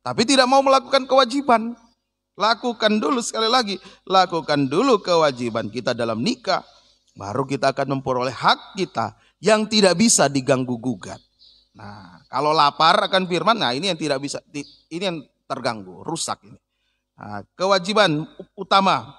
tapi tidak mau melakukan kewajiban. Lakukan dulu, sekali lagi, lakukan dulu kewajiban kita dalam nikah, baru kita akan memperoleh hak kita yang tidak bisa diganggu gugat. Nah, kalau lapar akan firman, nah ini yang tidak bisa, ini yang terganggu, rusak ini. Nah, kewajiban utama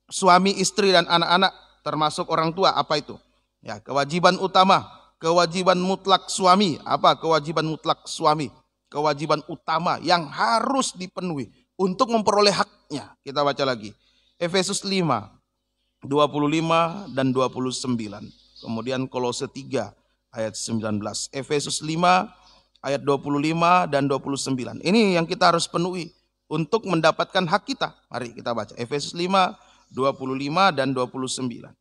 suami, istri, dan anak-anak termasuk orang tua, apa itu? Ya, kewajiban utama, kewajiban mutlak suami. Apa kewajiban mutlak suami? Kewajiban utama yang harus dipenuhi untuk memperoleh haknya. Kita baca lagi. Efesus 5, 25 dan 29. Kemudian Kolose 3 ayat 19. Efesus 5 ayat 25 dan 29. Ini yang kita harus penuhi untuk mendapatkan hak kita. Mari kita baca Efesus 5, 25 dan 29.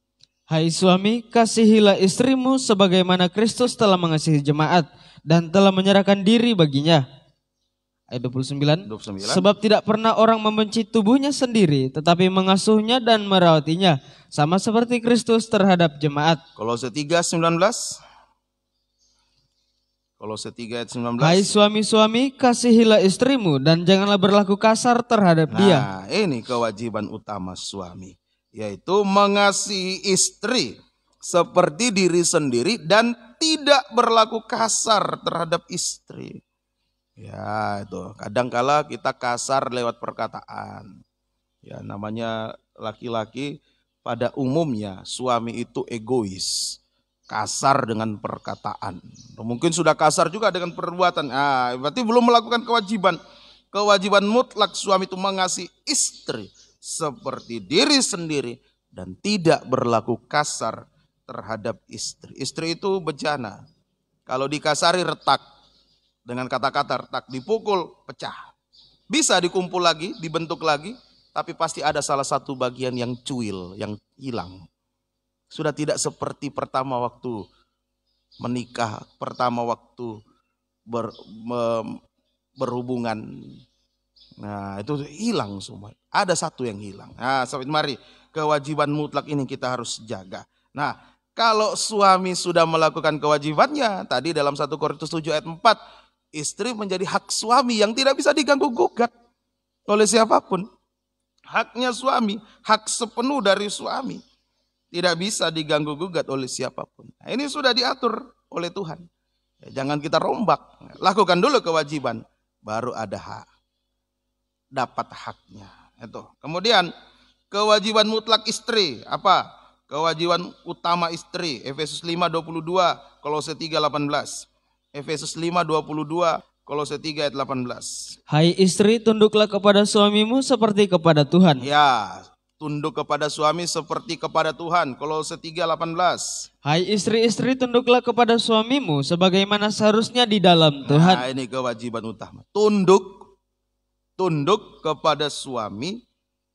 Hai suami, kasihilah istrimu sebagaimana Kristus telah mengasihi jemaat dan telah menyerahkan diri baginya. Ayat 29. Sebab tidak pernah orang membenci tubuhnya sendiri, tetapi mengasuhnya dan merawatinya, sama seperti Kristus terhadap jemaat. Kolose 3, 19. Kolose 3 ayat 19. Hai suami-suami, kasihilah istrimu dan janganlah berlaku kasar terhadap dia. Nah, ini kewajiban utama suami, yaitu mengasihi istri seperti diri sendiri dan tidak berlaku kasar terhadap istri. Ya, itu kadangkala kita kasar lewat perkataan. Ya, namanya laki-laki pada umumnya suami itu egois. Kasar dengan perkataan. Mungkin sudah kasar juga dengan perbuatan. Berarti belum melakukan kewajiban. Kewajiban mutlak suami itu mengasihi istri seperti diri sendiri dan tidak berlaku kasar terhadap istri. Istri itu bejana. Kalau dikasari retak, dengan kata-kata retak, dipukul, pecah. Bisa dikumpul lagi, dibentuk lagi, tapi pasti ada salah satu bagian yang cuil, yang hilang. Sudah tidak seperti pertama waktu menikah, pertama waktu berhubungan. Nah, itu hilang semua. Ada satu yang hilang. Nah, sahabat, mari kewajiban mutlak ini kita harus jaga. Nah, kalau suami sudah melakukan kewajibannya, tadi dalam 1 Korintus 7 ayat 4, istri menjadi hak suami yang tidak bisa diganggu gugat oleh siapapun. Haknya suami, hak sepenuh dari suami. Tidak bisa diganggu gugat oleh siapapun. Nah, ini sudah diatur oleh Tuhan. Ya, jangan kita rombak. Lakukan dulu kewajiban, baru ada hak. Dapat haknya. Itu. Kemudian kewajiban mutlak istri. Apa? Kewajiban utama istri. Efesus 5, 22, Kolose 3, 18. Efesus 5, 22, Kolose 3 ayat 18. Hai istri, tunduklah kepada suamimu seperti kepada Tuhan. Ya, tunduk kepada suami seperti kepada Tuhan. Kolose 3, 18. Hai istri-istri, tunduklah kepada suamimu sebagaimana seharusnya di dalam Tuhan. Nah, ini kewajiban utama. Tunduk kepada suami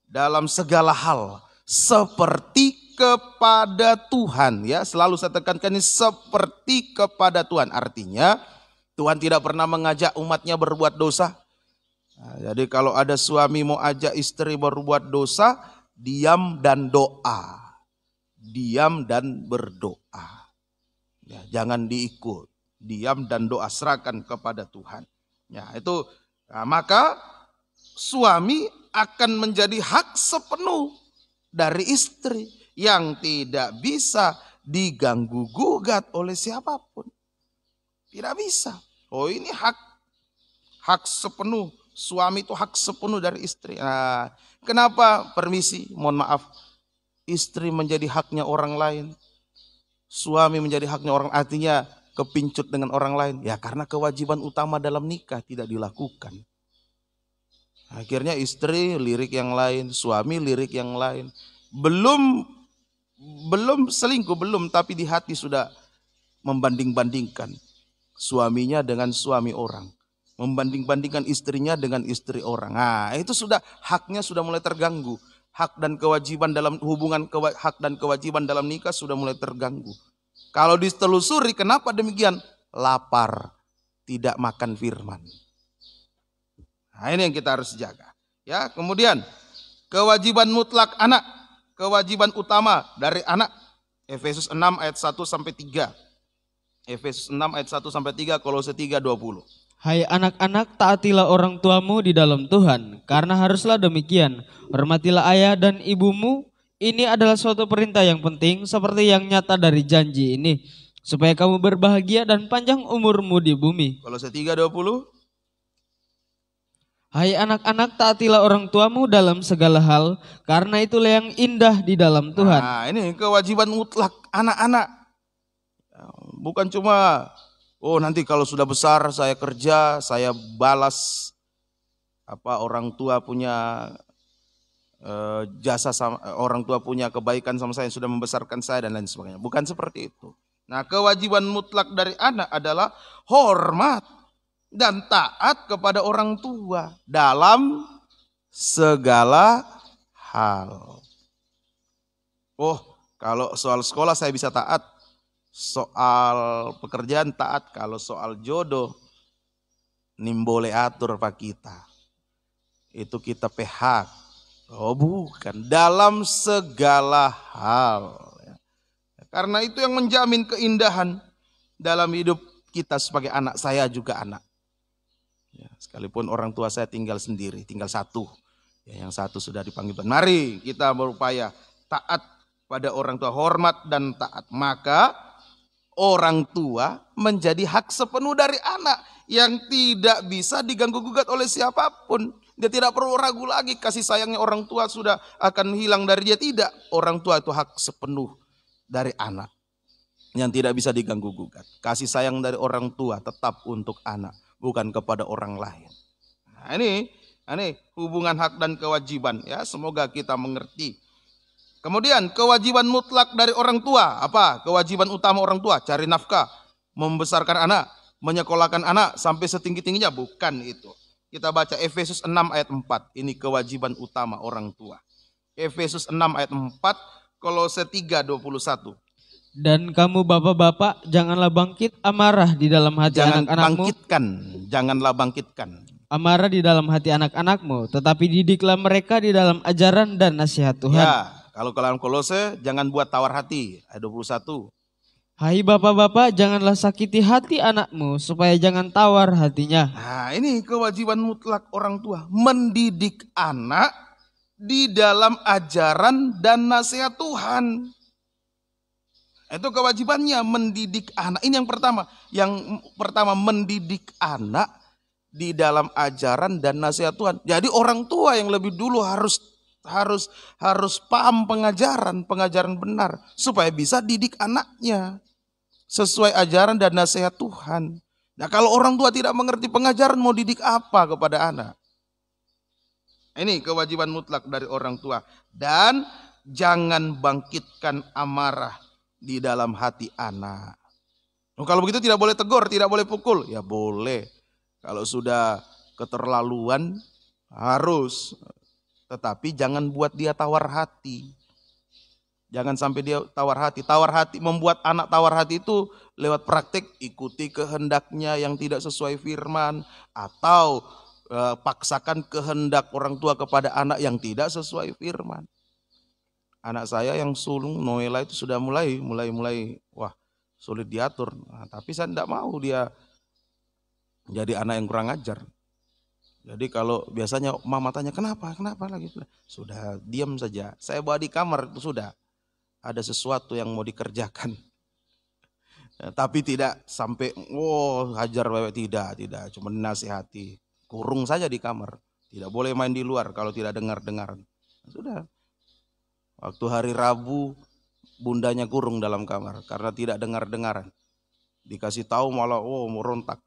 dalam segala hal seperti kepada Tuhan. Ya, selalu saya tekankan ini seperti kepada Tuhan. Artinya Tuhan tidak pernah mengajak umatnya berbuat dosa. Nah, jadi kalau ada suami mau ajak istri berbuat dosa, diam dan doa. Diam dan berdoa. Ya, jangan diikut. Diam dan doa, serahkan kepada Tuhan. Ya, itu. Nah, maka suami akan menjadi hak sepenuh dari istri yang tidak bisa diganggu gugat oleh siapapun. Tidak bisa. Oh, ini hak sepenuh. Suami itu hak sepenuh dari istri. Nah, kenapa? Permisi, mohon maaf. Istri menjadi haknya orang lain. Suami menjadi haknya orang, artinya kepincut dengan orang lain. Ya, karena kewajiban utama dalam nikah tidak dilakukan. Akhirnya istri lirik yang lain, suami lirik yang lain. Belum selingkuh, belum, tapi di hati sudah membanding-bandingkan suaminya dengan suami orang. Membanding-bandingkan istrinya dengan istri orang. Nah, itu sudah haknya sudah mulai terganggu. Hak dan kewajiban dalam hubungan, hak dan kewajiban dalam nikah sudah mulai terganggu. Kalau ditelusuri kenapa demikian? Lapar, tidak makan firman. Nah, ini yang kita harus jaga. Ya, kemudian Kewajiban mutlak anak, kewajiban utama dari anak. Efesus 6 ayat 1 sampai 3. Efesus 6 ayat 1 sampai 3, Kolose 3:20. Hai anak-anak, taatilah orang tuamu di dalam Tuhan, karena haruslah demikian. Hormatilah ayah dan ibumu. Ini adalah suatu perintah yang penting, seperti yang nyata dari janji ini, supaya kamu berbahagia dan panjang umurmu di bumi. Kolose 3:20. Hai anak-anak, taatilah orang tuamu dalam segala hal, karena itulah yang indah di dalam Tuhan. Nah, ini kewajiban mutlak anak-anak. Bukan cuma nanti kalau sudah besar saya kerja, saya balas orang tua punya jasa sama orang tua punya kebaikan sama saya, sudah membesarkan saya dan lain sebagainya. Bukan seperti itu. Nah, kewajiban mutlak dari anak adalah hormat dan taat kepada orang tua dalam segala hal. Kalau soal sekolah saya bisa taat, soal pekerjaan taat, kalau soal jodoh nimbole atur pak kita. Itu kita pihak. Bukan, dalam segala hal. Karena itu yang menjamin keindahan dalam hidup kita sebagai anak. Saya juga anak. Sekalipun orang tua saya tinggal sendiri, tinggal satu. Yang satu sudah dipanggil. Mari kita berupaya taat pada orang tua, hormat dan taat. Maka orang tua menjadi hak sepenuh dari anak yang tidak bisa diganggu-gugat oleh siapapun. Dia tidak perlu ragu lagi, kasih sayangnya orang tua sudah akan hilang dari dia. Tidak, orang tua itu hak sepenuh dari anak yang tidak bisa diganggu-gugat. Kasih sayang dari orang tua tetap untuk anak, bukan kepada orang lain. Nah, ini hubungan hak dan kewajiban, ya. Semoga kita mengerti. Kemudian kewajiban mutlak dari orang tua. Apa? Kewajiban utama orang tua, cari nafkah, membesarkan anak, menyekolahkan anak sampai setinggi-tingginya. Bukan itu. Kita baca Efesus 6 ayat 4. Ini kewajiban utama orang tua. Efesus 6 ayat 4, Kolose 3:21. Dan kamu bapak-bapak, janganlah bangkit amarah di dalam hati anak-anakmu. Janganlah bangkitkan. Amarah di dalam hati anak-anakmu, tetapi didiklah mereka di dalam ajaran dan nasihat Tuhan. Ya, kalau dalam Kolose jangan buat tawar hati, ayat 21. Hai bapak-bapak, janganlah sakiti hati anakmu supaya jangan tawar hatinya. Nah, ini kewajiban mutlak orang tua, mendidik anak di dalam ajaran dan nasihat Tuhan. Itu kewajibannya, mendidik anak. Ini yang pertama. Yang pertama, mendidik anak di dalam ajaran dan nasihat Tuhan. Jadi orang tua yang lebih dulu harus paham pengajaran benar supaya bisa didik anaknya sesuai ajaran dan nasihat Tuhan. Nah, kalau orang tua tidak mengerti pengajaran, mau didik apa kepada anak? Ini kewajiban mutlak dari orang tua. Dan jangan bangkitkan amarah di dalam hati anak. Kalau begitu tidak boleh tegur, tidak boleh pukul. Ya boleh. Kalau sudah keterlaluan harus. Tetapi jangan buat dia tawar hati. Jangan sampai dia tawar hati. Tawar hati, membuat anak tawar hati itu lewat praktik ikuti kehendaknya yang tidak sesuai firman. Atau paksakan kehendak orang tua kepada anak yang tidak sesuai firman. Anak saya yang sulung Noela itu sudah mulai sulit diatur. Nah, tapi saya tidak mau dia jadi anak yang kurang ajar. Jadi kalau biasanya mama tanya kenapa lagi, sudah diam saja. Saya bawa di kamar itu sudah ada sesuatu yang mau dikerjakan. Tapi tidak sampai hajar bebek, tidak, cuma dinasihati. Kurung saja di kamar. Tidak boleh main di luar kalau tidak dengar-dengaran. Sudah. Waktu hari Rabu bundanya kurung dalam kamar karena tidak dengar-dengaran. Dikasih tahu malah merontak.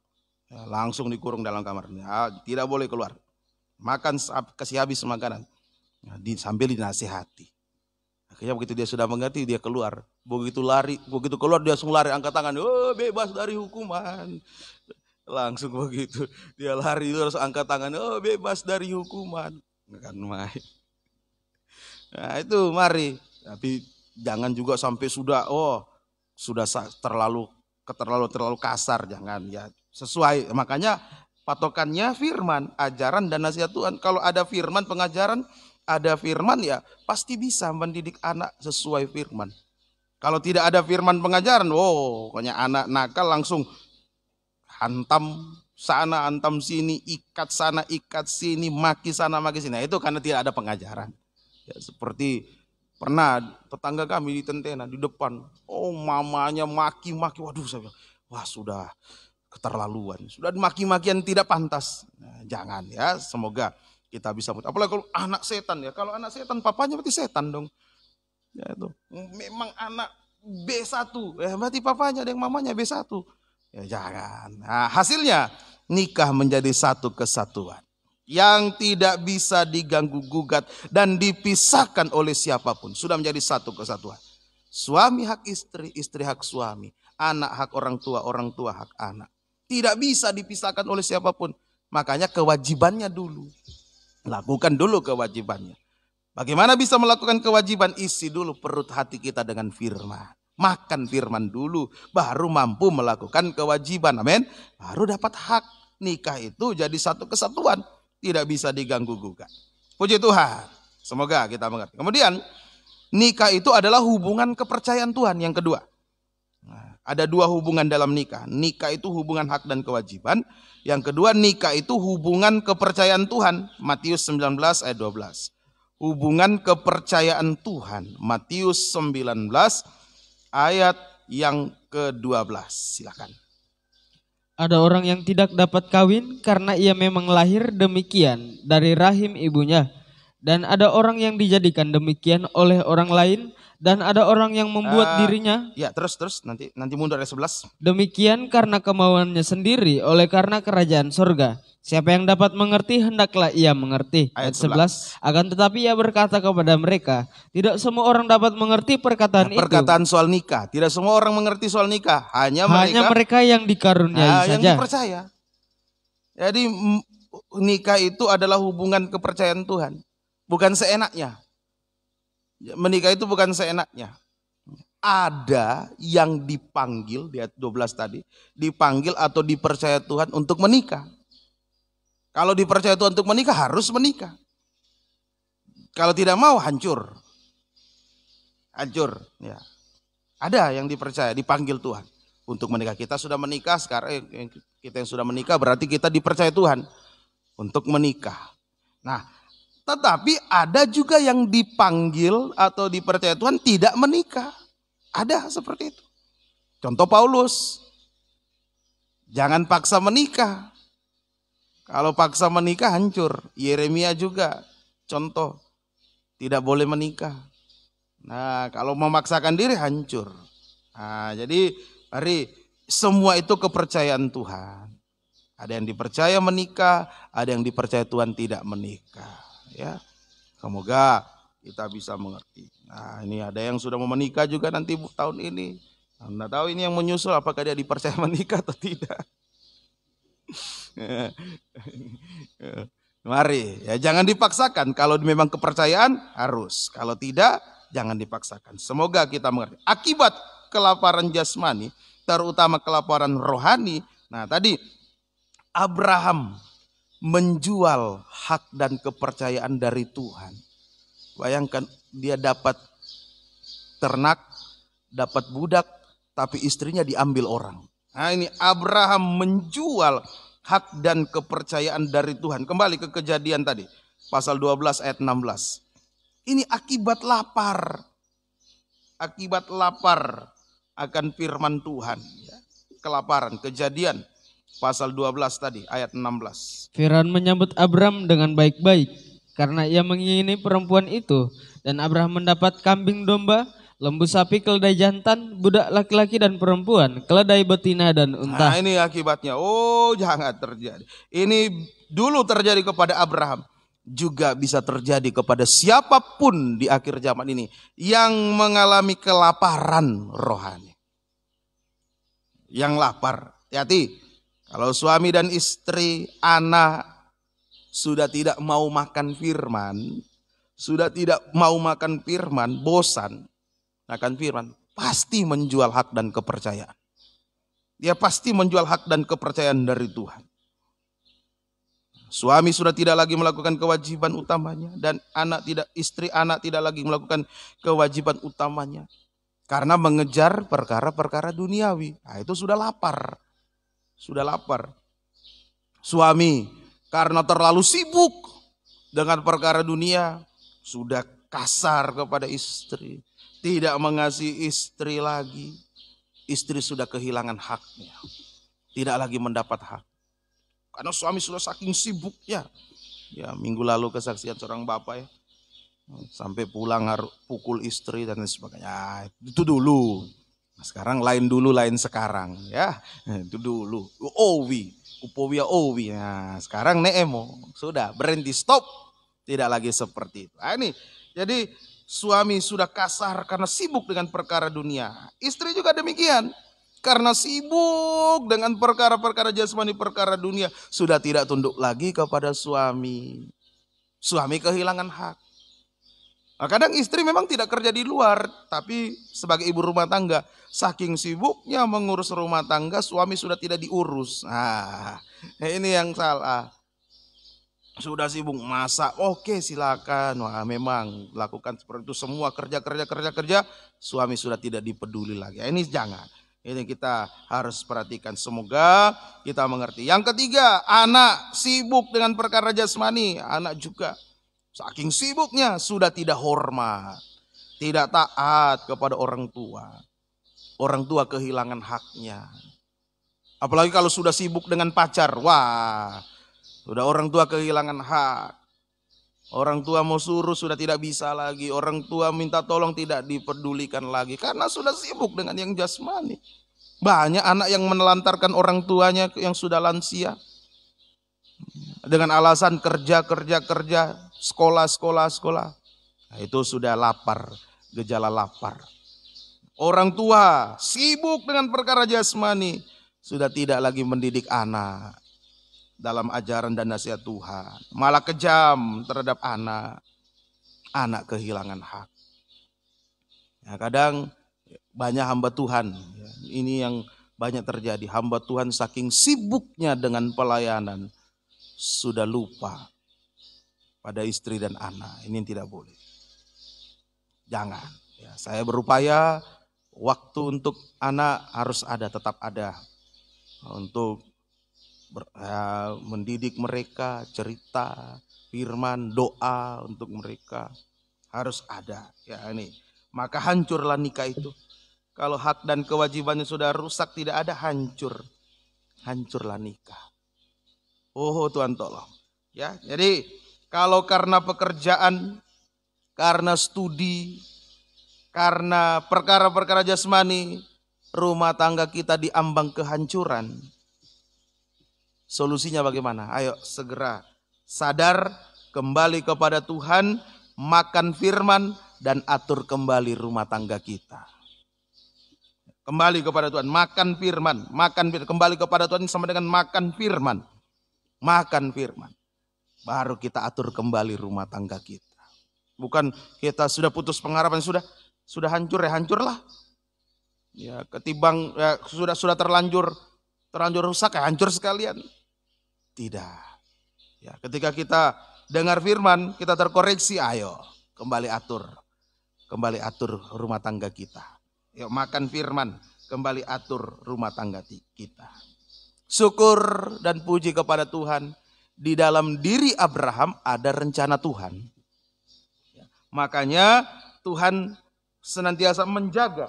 Ya, langsung dikurung dalam kamar. Ya, tidak boleh keluar. Makan kasih habis makanan. Ya, sambil dinasihati. Akhirnya begitu dia sudah mengerti, dia keluar. Begitu keluar dia langsung lari, angkat tangan. Bebas dari hukuman. Langsung begitu. Dia lari terus angkat tangan. Bebas dari hukuman. Kan main. Nah itu mari. Tapi jangan juga sampai sudah terlalu kasar. Jangan ya. Sesuai. Makanya patokannya firman, ajaran dan nasihat Tuhan. Kalau ada firman pengajaran ada firman ya pasti bisa mendidik anak sesuai firman. Kalau tidak ada firman pengajaran, pokoknya anak nakal langsung hantam sana, hantam sini, ikat sana, ikat sini, maki sana, maki sini. Nah, itu karena tidak ada pengajaran. Ya, seperti pernah tetangga kami di Tentena di depan, mamanya maki-maki, waduh saya bilang, wah sudah keterlaluan, sudah maki-makian tidak pantas. Nah, jangan ya, semoga kita bisa. Apalagi kalau anak setan ya, kalau anak setan papanya berarti setan dong. Ya itu, memang anak B1, berarti papanya dan mamanya B1. Ya jangan. Nah, hasilnya nikah menjadi satu kesatuan yang tidak bisa diganggu gugat dan dipisahkan oleh siapapun. Sudah menjadi satu kesatuan. Suami hak istri, istri hak suami, anak hak orang tua hak anak. Tidak bisa dipisahkan oleh siapapun. Makanya kewajibannya dulu. Lakukan dulu kewajibannya. Bagaimana bisa melakukan kewajiban? Isi dulu perut hati kita dengan firman. Makan firman dulu, baru mampu melakukan kewajiban. Amin. Baru dapat hak. Nikah itu jadi satu kesatuan. Tidak bisa diganggu gugat. Puji Tuhan. Semoga kita mengerti. Kemudian nikah itu adalah hubungan kepercayaan Tuhan yang kedua. Nah, ada dua hubungan dalam nikah. Nikah itu hubungan hak dan kewajiban. Yang kedua nikah itu hubungan kepercayaan Tuhan. Matius 19 ayat 12. Hubungan kepercayaan Tuhan. Matius 19 ayat yang ke-12. Silakan. Ada orang yang tidak dapat kawin karena ia memang lahir demikian dari rahim ibunya. Dan ada orang yang dijadikan demikian oleh orang lain. Dan ada orang yang membuat dirinya. Ya terus nanti mundur ayat 11. Demikian karena kemauannya sendiri oleh karena kerajaan surga. Siapa yang dapat mengerti hendaklah ia mengerti. Ayat 11. Akan tetapi ia berkata kepada mereka, tidak semua orang dapat mengerti perkataan itu. Perkataan soal nikah, tidak semua orang mengerti soal nikah. Hanya mereka yang dikaruniai saja. Yang dipercaya. Jadi nikah itu adalah hubungan kepercayaan Tuhan. Bukan seenaknya. Menikah itu bukan seenaknya. Ada yang dipanggil, di ayat 12 tadi, dipanggil atau dipercaya Tuhan untuk menikah. Kalau dipercaya Tuhan untuk menikah, harus menikah. Kalau tidak mau, hancur. Hancur. Ya. Ada yang dipercaya, dipanggil Tuhan untuk menikah. Kita sudah menikah, sekarang kita yang sudah menikah berarti kita dipercaya Tuhan untuk menikah. Nah, tetapi ada juga yang dipanggil atau dipercaya Tuhan tidak menikah. Ada seperti itu. Contoh Paulus. Jangan paksa menikah. Kalau paksa menikah hancur. Yeremia juga contoh. Tidak boleh menikah. Nah, kalau memaksakan diri hancur. Nah, jadi mari semua itu kepercayaan Tuhan. Ada yang dipercaya menikah, ada yang dipercaya Tuhan tidak menikah. Ya, semoga kita bisa mengerti. Nah, ini ada yang sudah mau menikah juga nanti tahun ini. Anda tahu ini yang menyusul apakah dia dipercaya menikah atau tidak. Mari, ya jangan dipaksakan. Kalau memang kepercayaan harus. Kalau tidak, jangan dipaksakan. Semoga kita mengerti. Akibat kelaparan jasmani, terutama kelaparan rohani. Nah, tadi Abraham menjual hak dan kepercayaan dari Tuhan. Bayangkan dia dapat ternak, dapat budak, tapi istrinya diambil orang. Nah, ini Abraham menjual hak dan kepercayaan dari Tuhan. Kembali ke Kejadian tadi, pasal 12 ayat 16. Ini akibat lapar. Akibat lapar akan firman Tuhan. Kelaparan, Kejadian pasal 12 tadi, ayat 16. Firaun menyambut Abram dengan baik-baik karena ia mengingini perempuan itu. Dan Abraham mendapat kambing domba, lembu sapi, keledai jantan, budak laki-laki dan perempuan, keledai betina dan unta. Nah, ini akibatnya. Oh, jangan terjadi. Ini dulu terjadi kepada Abraham. Juga bisa terjadi kepada siapapun di akhir zaman ini yang mengalami kelaparan rohani. Yang lapar. Hati-hati. Kalau suami dan istri, anak sudah tidak mau makan firman, bosan akan firman, pasti menjual hak dan kepercayaan. Dia pasti menjual hak dan kepercayaan dari Tuhan. Suami sudah tidak lagi melakukan kewajiban utamanya dan istri anak tidak lagi melakukan kewajiban utamanya karena mengejar perkara-perkara duniawi. Nah, itu sudah lapar. Sudah lapar. Suami karena terlalu sibuk dengan perkara dunia sudah kasar kepada istri, tidak mengasihi istri lagi. Istri sudah kehilangan haknya, tidak lagi mendapat hak. Karena suami sudah saking sibuknya. Ya, minggu lalu kesaksian seorang bapak ya. Sampai pulang harus pukul istri dan sebagainya. Itu dulu. Nah, sekarang lain dulu, lain sekarang. Ya, itu dulu. Upowi. Nah, sekarang neemo. Sudah berhenti, stop. Tidak lagi seperti itu. Nah, ini. Jadi suami sudah kasar karena sibuk dengan perkara dunia. Istri juga demikian. Karena sibuk dengan perkara-perkara jasmani, perkara dunia, sudah tidak tunduk lagi kepada suami. Suami kehilangan hak. Nah, kadang istri memang tidak kerja di luar, tapi sebagai ibu rumah tangga, saking sibuknya mengurus rumah tangga, suami sudah tidak diurus. Nah, ini yang salah. Sudah sibuk masak, oke silakan. Wah, memang lakukan seperti itu semua, kerja, suami sudah tidak dipeduli lagi. Ini jangan. Ini kita harus perhatikan. Semoga kita mengerti. Yang ketiga, anak sibuk dengan perkara jasmani. Anak juga saking sibuknya sudah tidak hormat, tidak taat kepada orang tua. Orang tua kehilangan haknya. Apalagi kalau sudah sibuk dengan pacar. Wah, sudah orang tua kehilangan hak. Orang tua mau suruh sudah tidak bisa lagi. Orang tua minta tolong tidak dipedulikan lagi. Karena sudah sibuk dengan yang jasmani. Banyak anak yang menelantarkan orang tuanya yang sudah lansia. Dengan alasan kerja, sekolah. Nah, itu sudah lapar, gejala lapar. Orang tua sibuk dengan perkara jasmani. Sudah tidak lagi mendidik anak dalam ajaran dan nasihat Tuhan, malah kejam terhadap anak. Anak kehilangan hak. Ya, kadang banyak hamba Tuhan, ya, ini yang banyak terjadi. Hamba Tuhan saking sibuknya dengan pelayanan sudah lupa pada istri dan anak. Ini tidak boleh. Jangan. Ya, saya berupaya waktu untuk anak harus ada, tetap ada untuk mendidik mereka, cerita, firman, doa untuk mereka harus ada. Ya ini, maka hancurlah nikah itu. Kalau hak dan kewajibannya sudah rusak, tidak ada, hancurlah nikah. Oh Tuhan tolong. Ya, jadi kalau karena pekerjaan, karena studi, karena perkara-perkara jasmani, rumah tangga kita diambang kehancuran. Solusinya bagaimana? Ayo segera sadar, kembali kepada Tuhan, makan firman, dan atur kembali rumah tangga kita. Kembali kepada Tuhan, makan firman, kembali kepada Tuhan sama dengan makan firman. Makan firman. Baru kita atur kembali rumah tangga kita. Bukan kita sudah putus pengharapan, sudah hancur, ya hancurlah. Ya, ketimbang ya, sudah terlanjur rusak, ya hancur sekalian. Tidak. Ya, ketika kita dengar firman, kita terkoreksi, ayo kembali atur rumah tangga kita. Yuk makan firman, kembali atur rumah tangga kita. Syukur dan puji kepada Tuhan, di dalam diri Abraham ada rencana Tuhan. Ya, makanya Tuhan senantiasa menjaga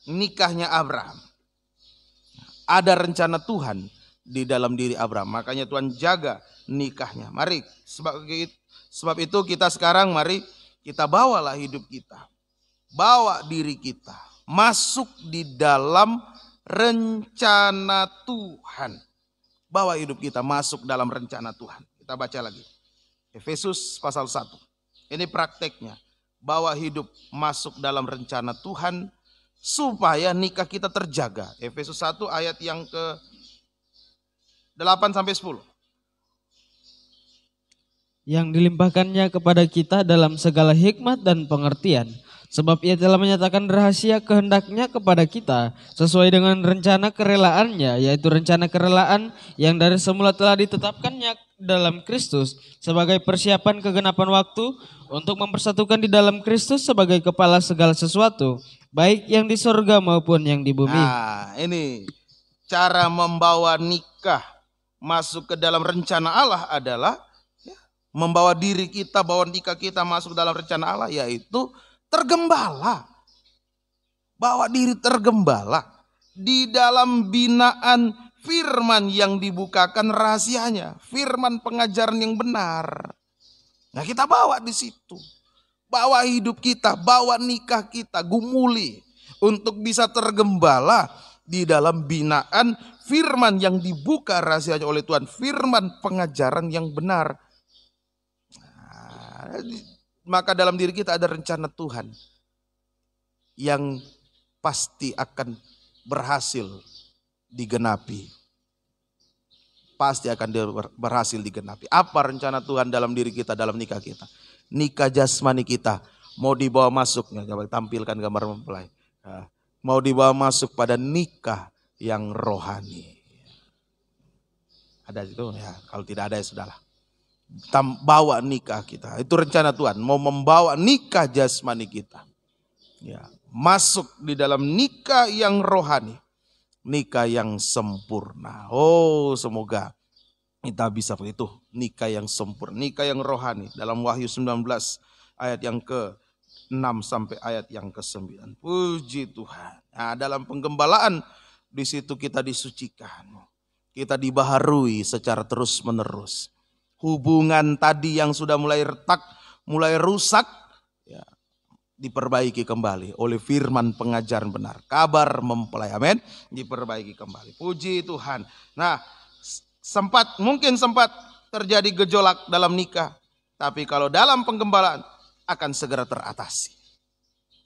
nikahnya Abraham. Ada rencana Tuhan di dalam diri Abraham. Makanya Tuhan jaga nikahnya. Mari, sebab itu kita sekarang mari kita bawalah hidup kita. Bawa diri kita masuk di dalam rencana Tuhan. Bawa hidup kita masuk dalam rencana Tuhan. Kita baca lagi. Efesus pasal 1. Ini prakteknya. Bawa hidup masuk dalam rencana Tuhan supaya nikah kita terjaga. Efesus 1 ayat yang ke 8-10. Yang dilimpahkannya kepada kita dalam segala hikmat dan pengertian. Sebab ia telah menyatakan rahasia kehendaknya kepada kita sesuai dengan rencana kerelaannya, yaitu rencana kerelaan yang dari semula telah dalam Kristus sebagai persiapan kegenapan waktu untuk mempersatukan di dalam Kristus sebagai kepala segala sesuatu, baik yang di surga maupun yang di bumi. Nah, ini cara membawa nikah masuk ke dalam rencana Allah adalah membawa diri kita, bawa nikah kita masuk dalam rencana Allah, yaitu tergembala. Bawa diri tergembala di dalam binaan firman yang dibukakan rahasianya, firman pengajaran yang benar. Nah, kita bawa di situ. Bawa hidup kita, bawa nikah kita, gumuli untuk bisa tergembala di dalam binaan firman yang dibuka rahasianya oleh Tuhan, firman pengajaran yang benar. Nah, maka dalam diri kita ada rencana Tuhan yang pasti akan berhasil digenapi. Pasti akan berhasil digenapi. Apa rencana Tuhan dalam diri kita, dalam nikah kita? Nikah jasmani kita mau dibawa masuk, coba tampilkan gambar mempelai. Mau dibawa masuk pada nikah yang rohani. Ada itu ya, kalau tidak ada ya sudahlah. Bawa nikah kita, itu rencana Tuhan, mau membawa nikah jasmani kita. Ya, masuk di dalam nikah yang rohani, nikah yang sempurna. Oh, semoga kita bisa begitu, nikah yang sempurna, nikah yang rohani. Dalam Wahyu 19 ayat yang ke-6 sampai ayat yang ke-9. Puji Tuhan. Nah, dalam penggembalaan di situ kita disucikan. Kita dibaharui secara terus-menerus. Hubungan tadi yang sudah mulai retak, mulai rusak, ya, diperbaiki kembali oleh firman pengajaran benar. Kabar mempelai, amin, diperbaiki kembali. Puji Tuhan. Nah, mungkin sempat terjadi gejolak dalam nikah. Tapi kalau dalam penggembalaan akan segera teratasi.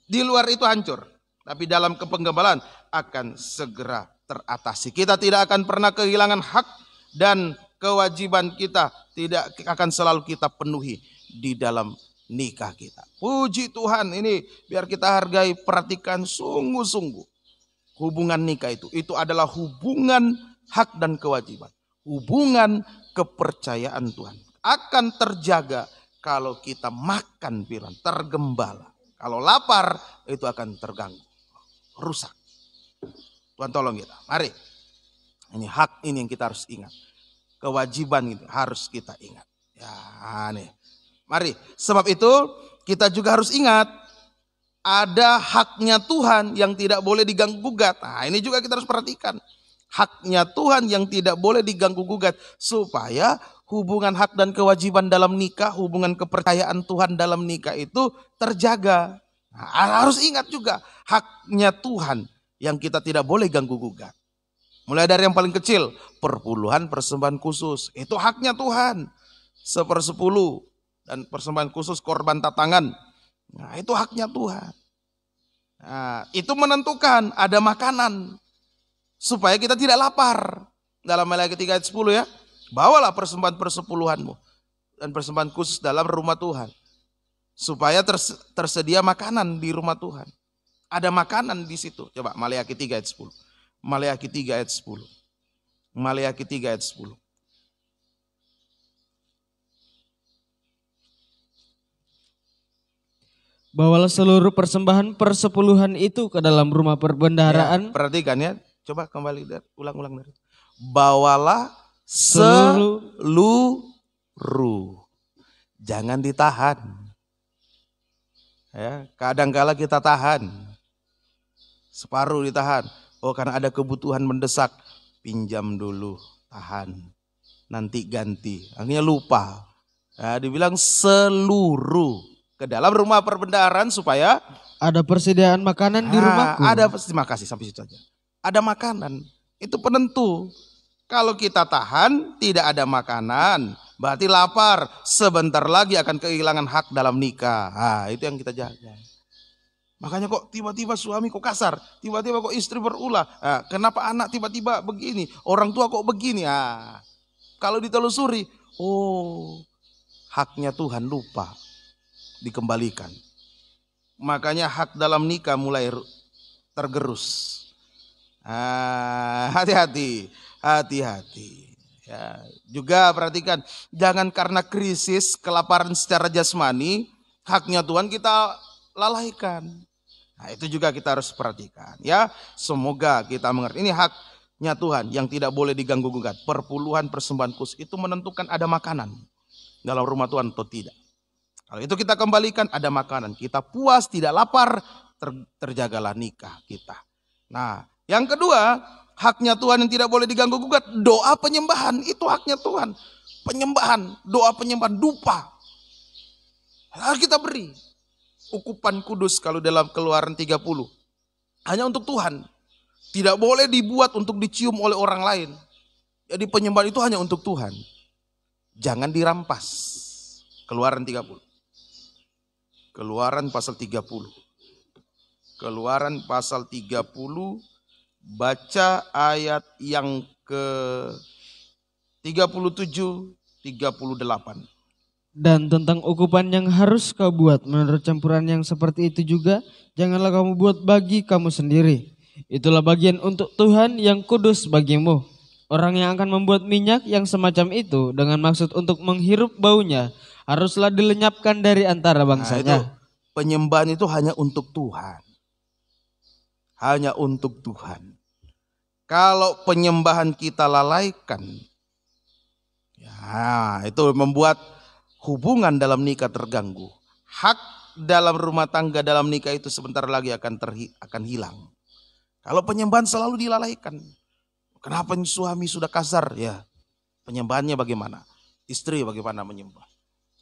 Di luar itu hancur. Tapi dalam kepenggembalaan akan segera teratasi. Kita tidak akan pernah kehilangan hak dan kewajiban kita. Tidak akan selalu kita penuhi di dalam nikah kita. Puji Tuhan, ini biar kita hargai, perhatikan sungguh-sungguh. Hubungan nikah itu adalah hubungan hak dan kewajiban. Hubungan kepercayaan Tuhan. Akan terjaga kalau kita makan firman, tergembala. Kalau lapar itu akan terganggu, rusak. Tuhan tolong kita. Mari. Ini hak ini yang kita harus ingat. Kewajiban itu harus kita ingat. Ya, nih. Mari, sebab itu kita juga harus ingat ada haknya Tuhan yang tidak boleh diganggu gugat. Nah, ini juga kita harus perhatikan. Haknya Tuhan yang tidak boleh diganggu gugat supaya hubungan hak dan kewajiban dalam nikah, hubungan kepercayaan Tuhan dalam nikah itu terjaga. Nah, harus ingat juga haknya Tuhan yang kita tidak boleh ganggu gugat. Mulai dari yang paling kecil, perpuluhan persembahan khusus. Itu haknya Tuhan. 1/10 dan persembahan khusus korban tatangan. Nah, itu haknya Tuhan. Nah, itu menentukan ada makanan. Supaya kita tidak lapar. Dalam Maleakhi 3 ayat 10 ya. Bawalah persembahan persepuluhanmu. Dan persembahan khusus dalam rumah Tuhan. Supaya tersedia makanan di rumah Tuhan. Ada makanan di situ. Coba Maleakhi 3 ayat 10. Maleakhi 3 ayat 10. Maleakhi 3 ayat 10. Bawalah seluruh persembahan persepuluhan itu ke dalam rumah perbendaharaan. Ya, perhatikan ya. Coba kembali ulang-ulang dari. Bawalah seluruh. Jangan ditahan. Ya, kadang-kala kita tahan. Separuh ditahan. Oh, karena ada kebutuhan mendesak, pinjam dulu, tahan, nanti ganti. Akhirnya lupa. Nah, dibilang seluruh ke dalam rumah perbendaharaan supaya ada persediaan makanan di rumahku. Ada, terima kasih sampai situ aja. Ada makanan, itu penentu. Kalau kita tahan, tidak ada makanan, berarti lapar. Sebentar lagi akan kehilangan hak dalam nikah. Nah, itu yang kita jaga. Makanya kok tiba-tiba suami kok kasar, tiba-tiba kok istri berulah. Nah, kenapa anak tiba-tiba begini, orang tua kok begini. Nah, kalau ditelusuri, oh haknya Tuhan lupa dikembalikan. Makanya hak dalam nikah mulai tergerus. Hati-hati, hati-hati. Ya, juga perhatikan, jangan karena krisis, kelaparan secara jasmani, haknya Tuhan kita lalaikan. Nah, itu juga kita harus perhatikan ya. Semoga kita mengerti. Ini haknya Tuhan yang tidak boleh diganggu gugat. Perpuluhan persembahan khusus itu menentukan ada makanan dalam rumah Tuhan atau tidak. Kalau itu kita kembalikan, ada makanan. Kita puas, tidak lapar, terjagalah nikah kita. Nah, yang kedua, haknya Tuhan yang tidak boleh diganggu gugat, doa penyembahan, itu haknya Tuhan. Penyembahan, doa penyembahan, dupa. Harus kita beri. Ukupan kudus kalau dalam Keluaran 30. Hanya untuk Tuhan. Tidak boleh dibuat untuk dicium oleh orang lain. Jadi penyembahan itu hanya untuk Tuhan. Jangan dirampas. Keluaran 30. Keluaran pasal 30. Keluaran pasal 30. Baca ayat yang ke 37, 38. Dan tentang ukupan yang harus kau buat menurut campuran yang seperti itu juga, janganlah kamu buat bagi kamu sendiri. Itulah bagian untuk Tuhan yang kudus bagimu. Orang yang akan membuat minyak yang semacam itu dengan maksud untuk menghirup baunya, haruslah dilenyapkan dari antara bangsanya. Itu, penyembahan itu hanya untuk Tuhan. Hanya untuk Tuhan. Kalau penyembahan kita lalaikan, ya itu membuat hubungan dalam nikah terganggu. Hak dalam rumah tangga dalam nikah itu sebentar lagi akan hilang. Kalau penyembahan selalu dilalaikan. Kenapa suami sudah kasar? Ya, penyembahannya bagaimana? Istri bagaimana menyembah?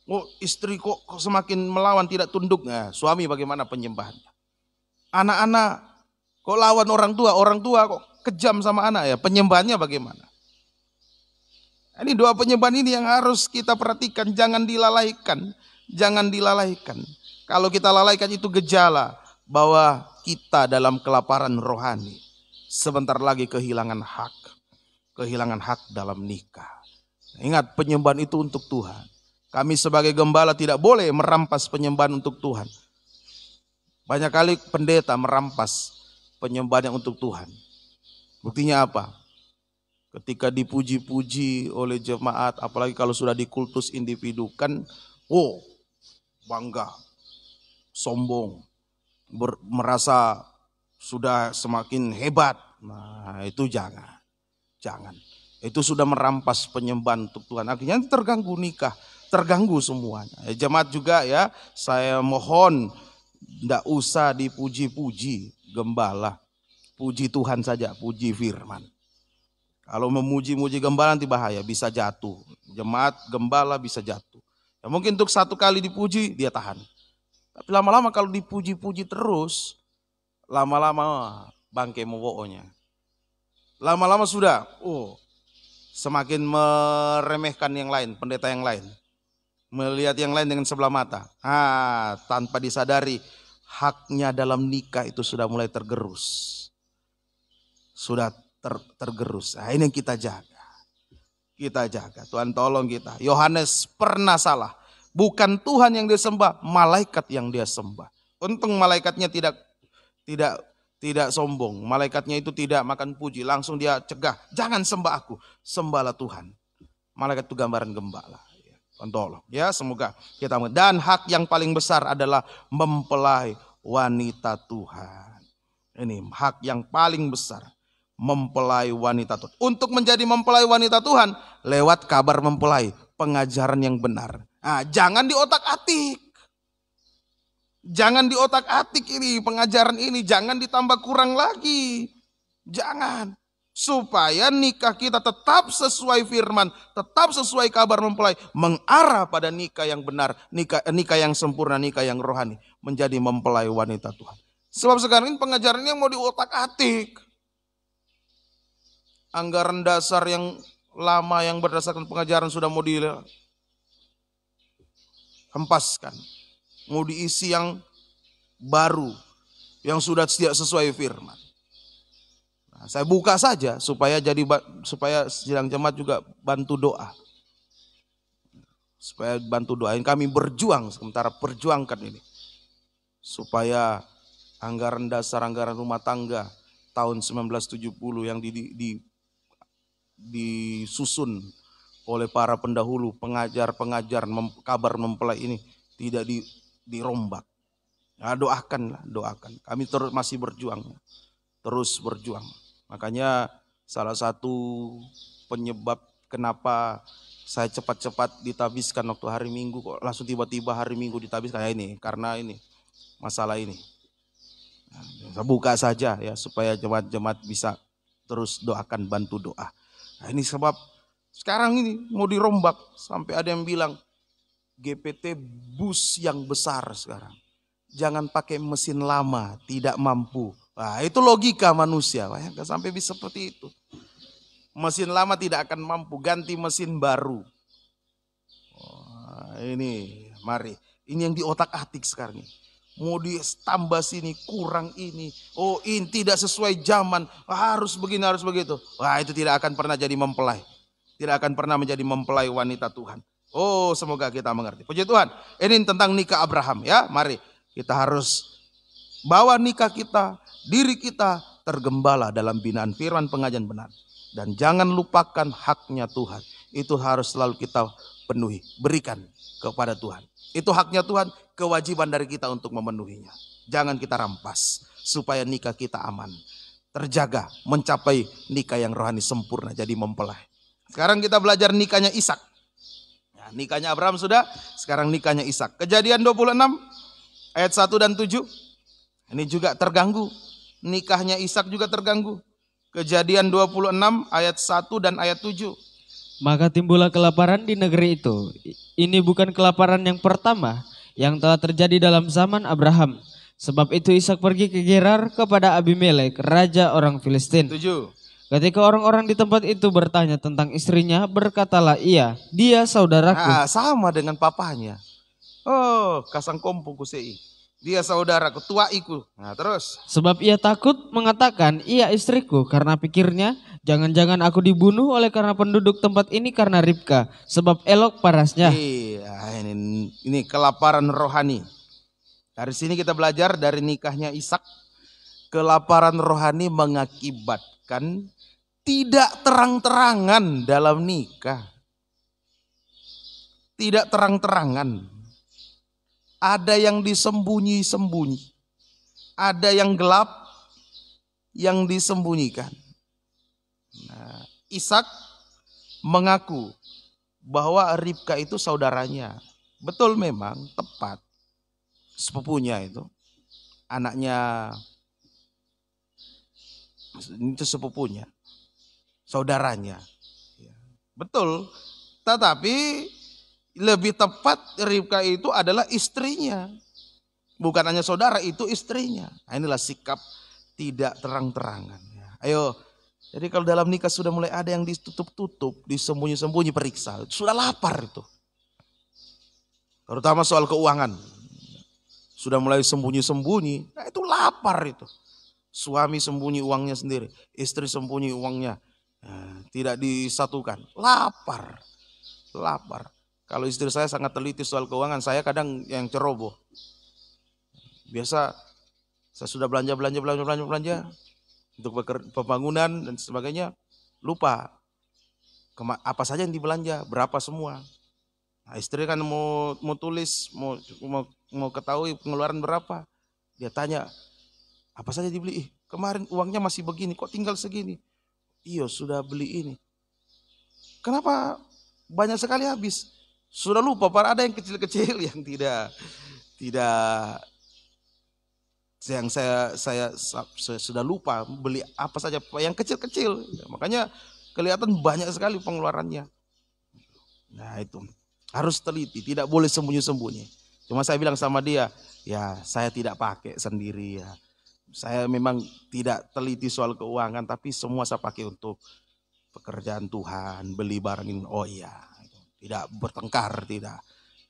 Oh, istri kok semakin melawan tidak tunduk. Nah, suami bagaimana penyembahannya? Anak-anak kok lawan orang tua kok kejam sama anak ya. Penyembahannya bagaimana? Ini doa penyembahan ini yang harus kita perhatikan, jangan dilalaikan. Jangan dilalaikan. Kalau kita lalaikan itu gejala bahwa kita dalam kelaparan rohani. Sebentar lagi kehilangan hak. Kehilangan hak dalam nikah. Ingat, penyembahan itu untuk Tuhan. Kami sebagai gembala tidak boleh merampas penyembahan untuk Tuhan. Banyak kali pendeta merampas penyembahan yang untuk Tuhan. Buktinya apa? Ketika dipuji-puji oleh jemaat, apalagi kalau sudah dikultus individukan, bangga, sombong, merasa sudah semakin hebat. Nah, itu jangan. Itu sudah merampas penyembahan untuk Tuhan. Akhirnya terganggu nikah, terganggu semuanya. Jemaat juga ya, saya mohon tidak usah dipuji-puji gembala. Puji Tuhan saja, puji firman. Kalau memuji-muji gembala nanti bahaya, bisa jatuh. Jemaat gembala bisa jatuh. Ya, mungkin untuk satu kali dipuji dia tahan. Tapi lama-lama kalau dipuji-puji terus, lama-lama bangke mowonya. Lama-lama sudah, semakin meremehkan yang lain, pendeta yang lain. Melihat yang lain dengan sebelah mata. Tanpa disadari haknya dalam nikah itu sudah mulai tergerus. Sudah tergerus. Nah, ini yang kita jaga. Kita jaga. Tuhan tolong kita. Yohanes pernah salah. Bukan Tuhan yang dia sembah, malaikat yang dia sembah. Untung malaikatnya tidak sombong. Malaikatnya itu tidak makan puji. Langsung dia cegah. Jangan sembah aku. Sembahlah Tuhan. Malaikat itu gambaran gembala. Tuhan tolong. Ya, semoga kita. Dan hak yang paling besar adalah mempelai wanita Tuhan. Ini hak yang paling besar. Mempelai wanita Tuhan. Untuk menjadi mempelai wanita Tuhan, lewat kabar mempelai, pengajaran yang benar. Jangan diotak-atik. Jangan diotak-atik ini, pengajaran ini. Jangan ditambah kurang lagi. Jangan. Supaya nikah kita tetap sesuai firman, tetap sesuai kabar mempelai. Mengarah pada nikah yang benar, nikah yang sempurna, nikah yang rohani. Menjadi mempelai wanita Tuhan. Sebab sekarang ini pengajaran ini yang mau diotak-atik. Anggaran dasar yang lama yang berdasarkan pengajaran sudah mau dihempaskan. Mau diisi yang baru, yang sudah tidak sesuai firman. Nah, saya buka saja supaya sidang jemaat juga bantu doa. Supaya bantu doain kami berjuang, sementara perjuangkan ini. Supaya anggaran dasar, anggaran rumah tangga tahun 1970 yang disusun oleh para pendahulu, pengajar-pengajar kabar mempelai ini tidak dirombak. Nah, doakan. Kami masih berjuang, terus berjuang. Makanya salah satu penyebab kenapa saya cepat-cepat ditabiskan waktu hari Minggu, kok langsung tiba-tiba hari Minggu ditabiskan ini, karena ini masalah ini. Saya buka saja ya supaya jemaat-jemaat bisa terus doakan, bantu doa. Nah, ini sebab sekarang ini mau dirombak, sampai ada yang bilang GPT bus yang besar sekarang. Jangan pakai mesin lama, tidak mampu. Nah, itu logika manusia, bayangkan sampai bisa seperti itu. Mesin lama tidak akan mampu, ganti mesin baru. Wah, ini mari, ini yang di otak-atik sekarang ini. Mau ditambah sini, kurang ini. Oh, ini tidak sesuai zaman, harus begini, harus begitu. Wah, itu tidak akan pernah jadi mempelai. Tidak akan pernah menjadi mempelai wanita Tuhan. Oh, semoga kita mengerti. Puji Tuhan. Ini tentang nikah Abraham ya. Mari kita harus bawa nikah kita, diri kita tergembala dalam binaan firman pengajian benar. Dan jangan lupakan haknya Tuhan. Itu harus selalu kita penuhi, berikan kepada Tuhan. Itu haknya Tuhan, kewajiban dari kita untuk memenuhinya. Jangan kita rampas supaya nikah kita aman, terjaga, mencapai nikah yang rohani sempurna, jadi mempelai. Sekarang kita belajar nikahnya Ishak. Ya, nikahnya Abraham sudah, sekarang nikahnya Ishak. Kejadian 26 ayat 1 dan 7. Ini juga terganggu. Nikahnya Ishak juga terganggu. Kejadian 26 ayat 1 dan ayat 7. Maka timbullah kelaparan di negeri itu. Ini bukan kelaparan yang pertama yang telah terjadi dalam zaman Abraham. Sebab itu Ishak pergi ke Gerar kepada Abimelek, raja orang Filistin. 7. Ketika orang-orang di tempat itu bertanya tentang istrinya, berkatalah ia, dia saudaraku. Nah, sama dengan papanya. Oh, kasang kompu kusei. Dia saudaraku, tuaiku. Nah, terus. Sebab ia takut mengatakan, ia istriku, karena pikirnya, jangan-jangan aku dibunuh oleh karena penduduk tempat ini karena Ribka, sebab elok parasnya. Iya, ini kelaparan rohani. Dari sini kita belajar dari nikahnya Ishak, kelaparan rohani mengakibatkan tidak terang-terangan dalam nikah. Tidak terang-terangan. Ada yang disembunyi-sembunyi. Ada yang gelap yang disembunyikan. Nah, Ishak mengaku bahwa Ribka itu saudaranya. Betul memang, tepat. Sepupunya itu. Anaknya itu sepupunya. Saudaranya. Betul. Tetapi lebih tepat Ribka itu adalah istrinya. Bukan hanya saudara, itu istrinya. Nah, inilah sikap tidak terang-terangan. Ayo, jadi kalau dalam nikah sudah mulai ada yang ditutup-tutup, disembunyi-sembunyi, periksa. Sudah lapar itu. Terutama soal keuangan. Sudah mulai sembunyi-sembunyi, nah itu lapar itu. Suami sembunyi uangnya sendiri, istri sembunyi uangnya. Nah, tidak disatukan, lapar. Kalau istri saya sangat teliti soal keuangan, saya kadang yang ceroboh. Biasa saya sudah belanja untuk pembangunan dan sebagainya, lupa apa saja yang dibelanja, berapa semua. Nah, istri kan mau tulis, mau ketahui pengeluaran berapa, dia tanya apa saja dibeli. Kemarin uangnya masih begini, kok tinggal segini? Iya, sudah beli ini. Kenapa banyak sekali habis? Sudah lupa, ada yang kecil-kecil yang tidak yang saya sudah lupa beli apa saja yang kecil-kecil. Makanya kelihatan banyak sekali pengeluarannya. Nah, itu harus teliti, tidak boleh sembunyi-sembunyi. Cuma saya bilang sama dia, ya saya tidak pakai sendiri ya. Saya memang tidak teliti soal keuangan, tapi semua saya pakai untuk pekerjaan Tuhan, beli barang ini. Oh iya, tidak bertengkar, tidak.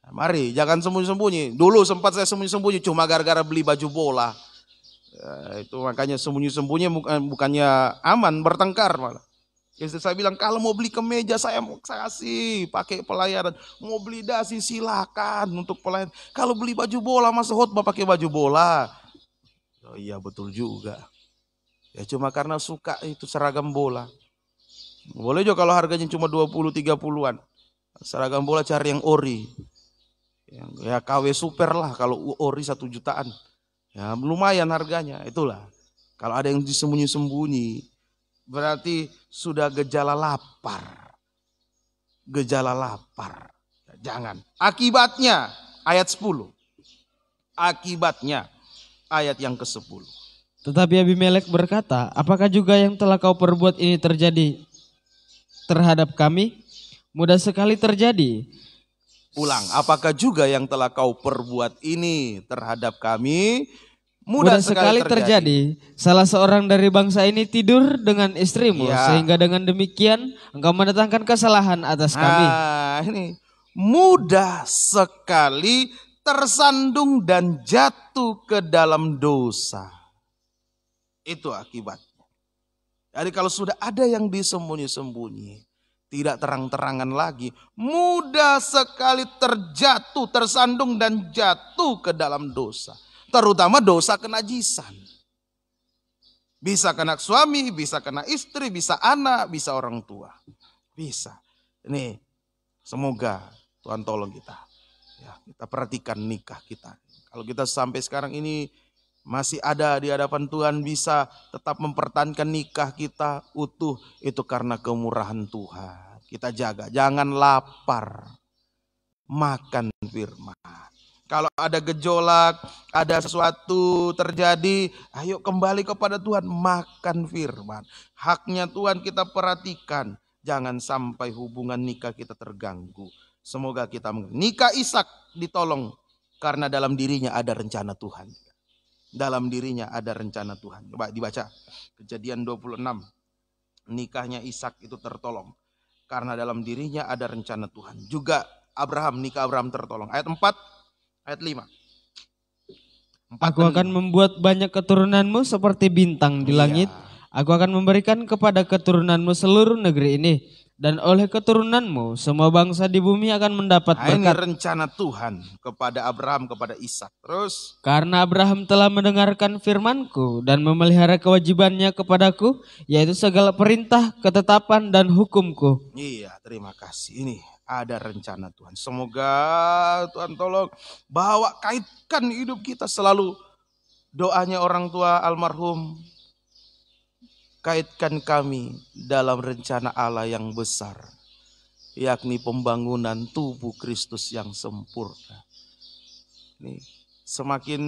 Nah, mari, jangan sembunyi-sembunyi. Dulu sempat saya sembunyi-sembunyi cuma gara-gara beli baju bola. Itu makanya sembunyi-sembunyi bukannya aman, bertengkar malah. Istri saya bilang, kalau mau beli kemeja saya mau kasih, pakai pelayanan. Mau beli dasi silakan untuk pelayanan. Kalau beli baju bola, masa khotbah pakai baju bola? Oh iya, betul juga. Ya cuma karena suka itu seragam bola. Boleh juga kalau harganya cuma 20-30-an. Seragam bola cari yang ori. Ya KW super lah kalau ori 1 jutaan. Ya lumayan harganya, itulah. Kalau ada yang disembunyi-sembunyi, berarti sudah gejala lapar. Gejala lapar. Jangan. Akibatnya ayat 10. Akibatnya ayat yang ke-10. Tetapi Abimelek berkata, apakah juga yang telah kau perbuat ini terjadi terhadap kami? Mudah sekali terjadi. Ulang, apakah juga yang telah kau perbuat ini terhadap kami? Mudah sekali terjadi. Salah seorang dari bangsa ini tidur dengan istrimu, Ya. sehingga dengan demikian engkau mendatangkan kesalahan atas kami. Nah, ini mudah sekali tersandung dan jatuh ke dalam dosa. Itu akibatnya. Jadi kalau sudah ada yang disembunyi-sembunyi, tidak terang-terangan lagi, mudah sekali terjatuh, tersandung dan jatuh ke dalam dosa. Terutama dosa kenajisan. Bisa kena suami, bisa kena istri, bisa anak, bisa orang tua. Bisa. Ini semoga Tuhan tolong kita. Ya, kita perhatikan nikah kita. Kalau kita sampai sekarang ini masih ada di hadapan Tuhan, bisa tetap mempertahankan nikah kita utuh, itu karena kemurahan Tuhan. Kita jaga, jangan lapar, makan firman. Kalau ada gejolak, ada sesuatu terjadi, ayo kembali kepada Tuhan, makan firman. Haknya Tuhan kita perhatikan, jangan sampai hubungan nikah kita terganggu. Semoga kita nikah Ishak ditolong karena dalam dirinya ada rencana Tuhan. Dalam dirinya ada rencana Tuhan. Coba dibaca Kejadian 26. Nikahnya Ishak itu tertolong karena dalam dirinya ada rencana Tuhan. Juga Abraham, nikah Abraham tertolong. Ayat 4, ayat 5. Aku akan membuat banyak keturunanmu seperti bintang di langit. Aku akan memberikan kepada keturunanmu seluruh negeri ini. Dan oleh keturunanmu semua bangsa di bumi akan mendapat berkat. Ini rencana Tuhan kepada Abraham, kepada Ishak. Terus. Karena Abraham telah mendengarkan firmanku dan memelihara kewajibannya kepadaku, yaitu segala perintah, ketetapan dan hukumku. Iya, terima kasih. Ini ada rencana Tuhan. Semoga Tuhan tolong bawa kaitkan hidup kita selalu. Doanya orang tua almarhum, kaitkan kami dalam rencana Allah yang besar, yakni pembangunan tubuh Kristus yang sempurna. Nih, semakin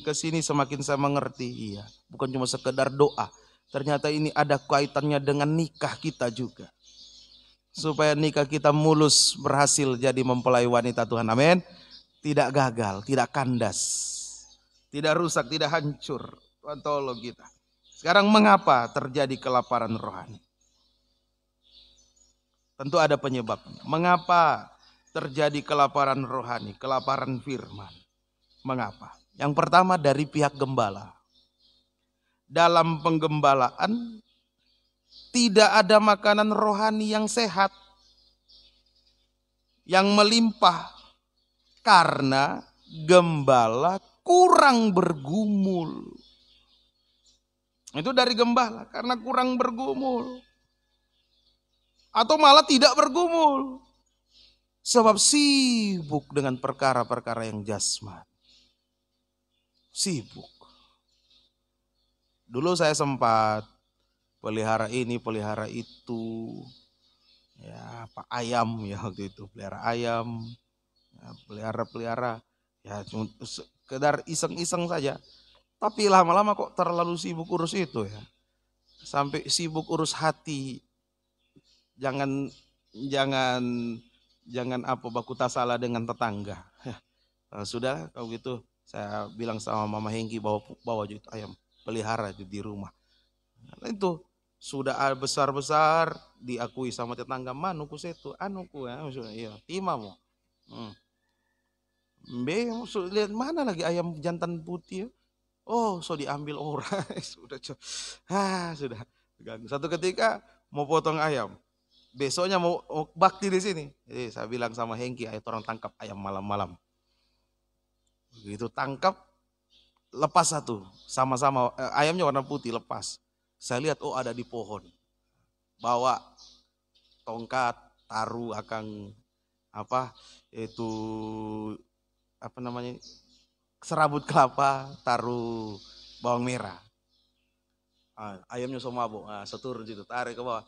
kesini semakin saya mengerti, iya, bukan cuma sekedar doa. Ternyata ini ada kaitannya dengan nikah kita juga. Supaya nikah kita mulus, berhasil jadi mempelai wanita Tuhan, amin. Tidak gagal, tidak kandas, tidak rusak, tidak hancur. Tuhan tolong kita. Sekarang mengapa terjadi kelaparan rohani? Tentu ada penyebabnya. Mengapa terjadi kelaparan rohani, kelaparan firman? Mengapa? Yang pertama dari pihak gembala. Dalam penggembalaan tidak ada makanan rohani yang sehat, yang melimpah, karena gembala kurang bergumul. Itu dari gembala, karena kurang bergumul. Atau malah tidak bergumul. Sebab sibuk dengan perkara-perkara yang jasmani. Sibuk. Dulu saya sempat pelihara ini, pelihara itu. Ya, Pak Ayam ya waktu itu. Pelihara ayam. Ya, pelihara. Ya, cuma sekedar iseng-iseng saja. Tapi lama-lama kok terlalu sibuk urus itu ya. Sampai sibuk urus hati. Jangan apa baku tak salah dengan tetangga. Nah, sudah kalau gitu saya bilang sama Mama Hengki bawa itu ayam pelihara itu di rumah. Nah, itu sudah besar-besar diakui sama tetangga, manuku setu, anuku ya, iya, timamu. Lihat mana lagi ayam jantan putih ya? Oh, so diambil orang. Sudah. Satu ketika mau potong ayam. Besoknya mau bakti di sini. Jadi saya bilang sama Hengki, ayo orang tangkap ayam malam-malam. Begitu tangkap, lepas satu. Sama-sama ayamnya warna putih lepas. Saya lihat ada di pohon. Bawa tongkat, taruh akang apa itu apa namanya serabut kelapa, taruh bawang merah. Ayamnya so mabuk, seturun situ, tarik ke bawah.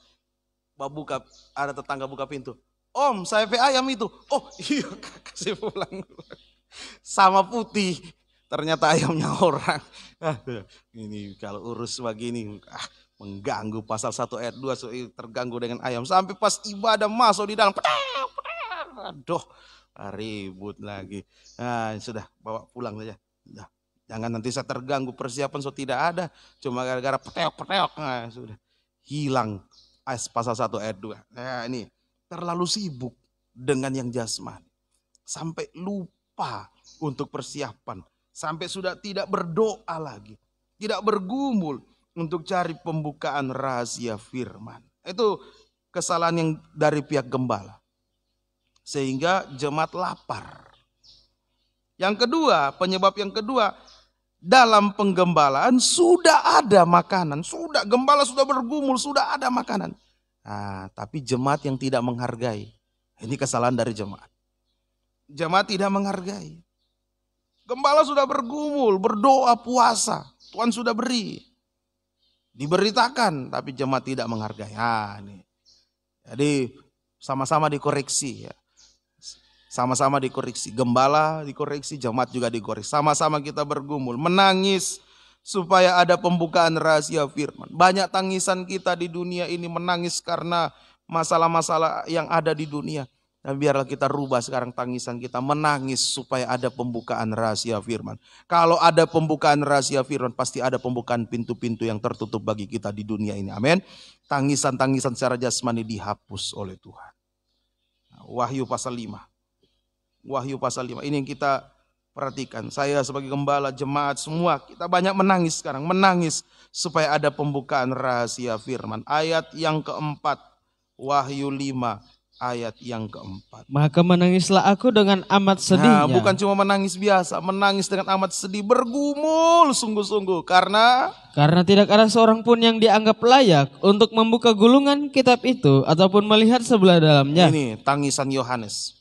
Buka, ada tetangga buka pintu. Om, saya ayam itu. Oh iya, kasih pulang. Sama putih, ternyata ayamnya orang. Ini kalau urus begini, mengganggu pasal 1 ayat 2 terganggu dengan ayam. Sampai pas ibadah masuk di dalam, aduh, ribut lagi. Nah, sudah bawa pulang saja. Nah, jangan nanti saya terganggu, persiapan so tidak ada. Cuma gara-gara peteok. Nah, sudah hilang pasal 1 ayat 2. Nah, ini terlalu sibuk dengan yang jasmani. Sampai lupa untuk persiapan. Sampai sudah tidak berdoa lagi. Tidak bergumul untuk cari pembukaan rahasia firman. Itu kesalahan yang dari pihak gembala. Sehingga jemaat lapar. Yang kedua, penyebab yang kedua, dalam penggembalaan sudah ada makanan. Gembala sudah bergumul, sudah ada makanan. Nah, tapi jemaat yang tidak menghargai. Ini kesalahan dari jemaat. Jemaat tidak menghargai. Gembala sudah bergumul, berdoa, puasa. Tuhan sudah beri. Diberitakan, tapi jemaat tidak menghargai. Ini. Jadi sama-sama dikoreksi ya. Sama-sama dikoreksi. Gembala dikoreksi, jemaat juga dikoreksi. Sama-sama kita bergumul, menangis supaya ada pembukaan rahasia firman. Banyak tangisan kita di dunia ini menangis karena masalah-masalah yang ada di dunia. Dan biarlah kita rubah sekarang tangisan kita, menangis supaya ada pembukaan rahasia firman. Kalau ada pembukaan rahasia firman, pasti ada pembukaan pintu-pintu yang tertutup bagi kita di dunia ini. Amin. Tangisan-tangisan secara jasmani dihapus oleh Tuhan. Wahyu pasal 5. Wahyu pasal 5. Ini yang kita perhatikan. Saya sebagai gembala, jemaat, semua kita banyak menangis sekarang. Menangis supaya ada pembukaan rahasia firman. Ayat yang keempat. Wahyu 5. Ayat yang keempat. Maka menangislah aku dengan amat sedihnya. Bukan cuma menangis biasa, menangis dengan amat sedih, bergumul sungguh-sungguh karena tidak ada seorang pun yang dianggap layak untuk membuka gulungan kitab itu ataupun melihat sebelah dalamnya. Ini tangisan Yohanes.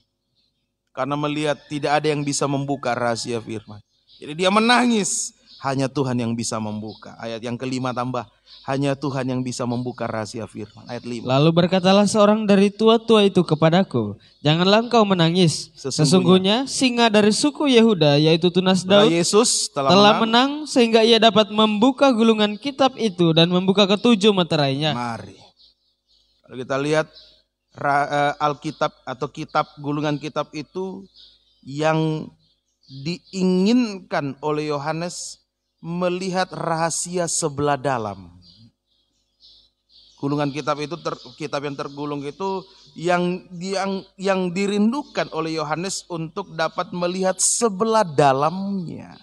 Karena melihat tidak ada yang bisa membuka rahasia firman. Jadi dia menangis, hanya Tuhan yang bisa membuka. Ayat yang kelima tambah, hanya Tuhan yang bisa membuka rahasia firman. Ayat 5. Lalu berkatalah seorang dari tua-tua itu kepadaku, janganlah engkau menangis. Sesungguhnya singa dari suku Yehuda, yaitu tunas Daud, Yesus telah menang sehingga ia dapat membuka gulungan kitab itu dan membuka ketujuh meterainya. Mari. Kalau kita lihat Alkitab atau kitab, gulungan kitab itu yang diinginkan oleh Yohanes melihat rahasia sebelah dalam. Gulungan kitab itu, kitab yang tergulung itu yang dirindukan oleh Yohanes untuk dapat melihat sebelah dalamnya.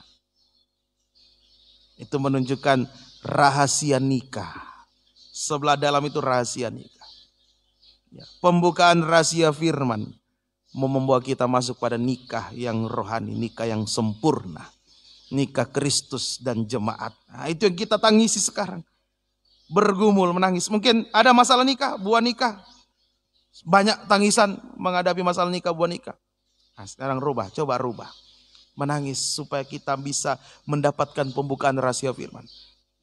Itu menunjukkan rahasia nikah. Sebelah dalam itu rahasia nikah. Ya, pembukaan rahasia firman mau membawa kita masuk pada nikah yang rohani, nikah yang sempurna. Nikah Kristus dan jemaat. Nah, itu yang kita tangisi sekarang. Bergumul, menangis. Mungkin ada masalah nikah, buah nikah. Banyak tangisan menghadapi masalah nikah, buah nikah. Nah, sekarang coba rubah. Menangis supaya kita bisa mendapatkan pembukaan rahasia firman.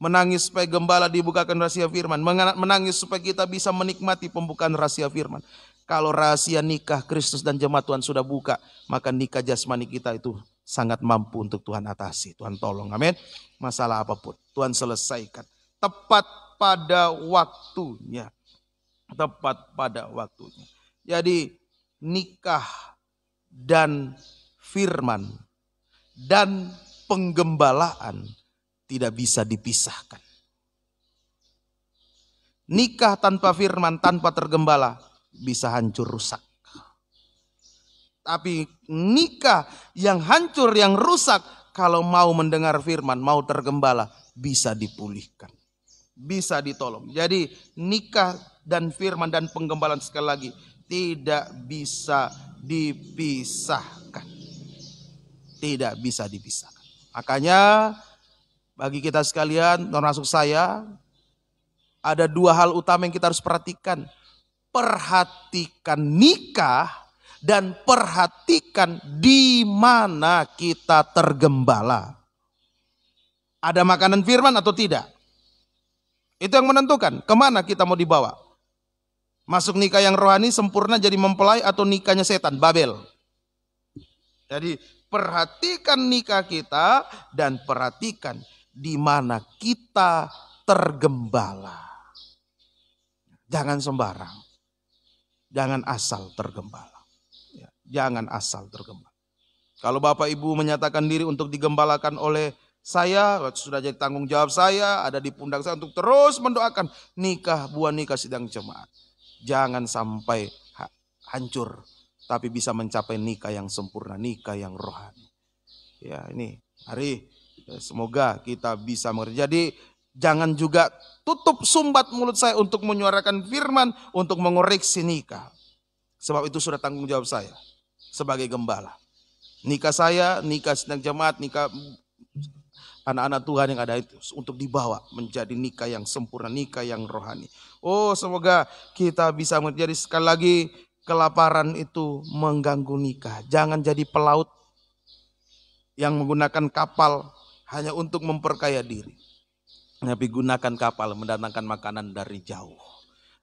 Menangis supaya gembala dibukakan rahasia firman. Menangis supaya kita bisa menikmati pembukaan rahasia firman. Kalau rahasia nikah Kristus dan jemaat Tuhan sudah buka, maka nikah jasmani kita itu sangat mampu untuk Tuhan atasi. Tuhan tolong, amin. Masalah apapun Tuhan selesaikan. Tepat pada waktunya. Tepat pada waktunya. Jadi nikah dan firman dan penggembalaan tidak bisa dipisahkan. Nikah tanpa firman, tanpa tergembala bisa hancur rusak. Tapi nikah yang hancur, yang rusak, kalau mau mendengar firman, mau tergembala, bisa dipulihkan. Bisa ditolong. Jadi nikah dan firman dan penggembalaan sekali lagi tidak bisa dipisahkan. Tidak bisa dipisahkan. Makanya bagi kita sekalian, termasuk saya, ada dua hal utama yang kita harus perhatikan. perhatikan nikah dan perhatikan di mana kita tergembala. Ada makanan firman atau tidak? Itu yang menentukan kemana kita mau dibawa. Masuk nikah yang rohani sempurna jadi mempelai atau nikahnya setan, Babel. Jadi perhatikan nikah kita dan perhatikan di mana kita tergembala. Jangan sembarang. Jangan asal tergembala. Jangan asal tergembala. Kalau Bapak Ibu menyatakan diri untuk digembalakan oleh saya, sudah jadi tanggung jawab saya, ada di pundak saya untuk terus mendoakan nikah, buah nikah sidang jemaat. Jangan sampai hancur, tapi bisa mencapai nikah yang sempurna, nikah yang rohani. Ya, ini mari semoga kita bisa mengerti. Jadi jangan juga tutup sumbat mulut saya untuk menyuarakan firman, untuk mengoreksi nikah. Sebab itu sudah tanggung jawab saya sebagai gembala. Nikah saya, nikah sidang jemaat, nikah anak-anak Tuhan yang ada itu untuk dibawa menjadi nikah yang sempurna, nikah yang rohani. Oh, semoga kita bisa menjadi sekali lagi kelaparan itu mengganggu nikah. Jangan jadi pelaut yang menggunakan kapal hanya untuk memperkaya diri. Tapi gunakan kapal mendatangkan makanan dari jauh,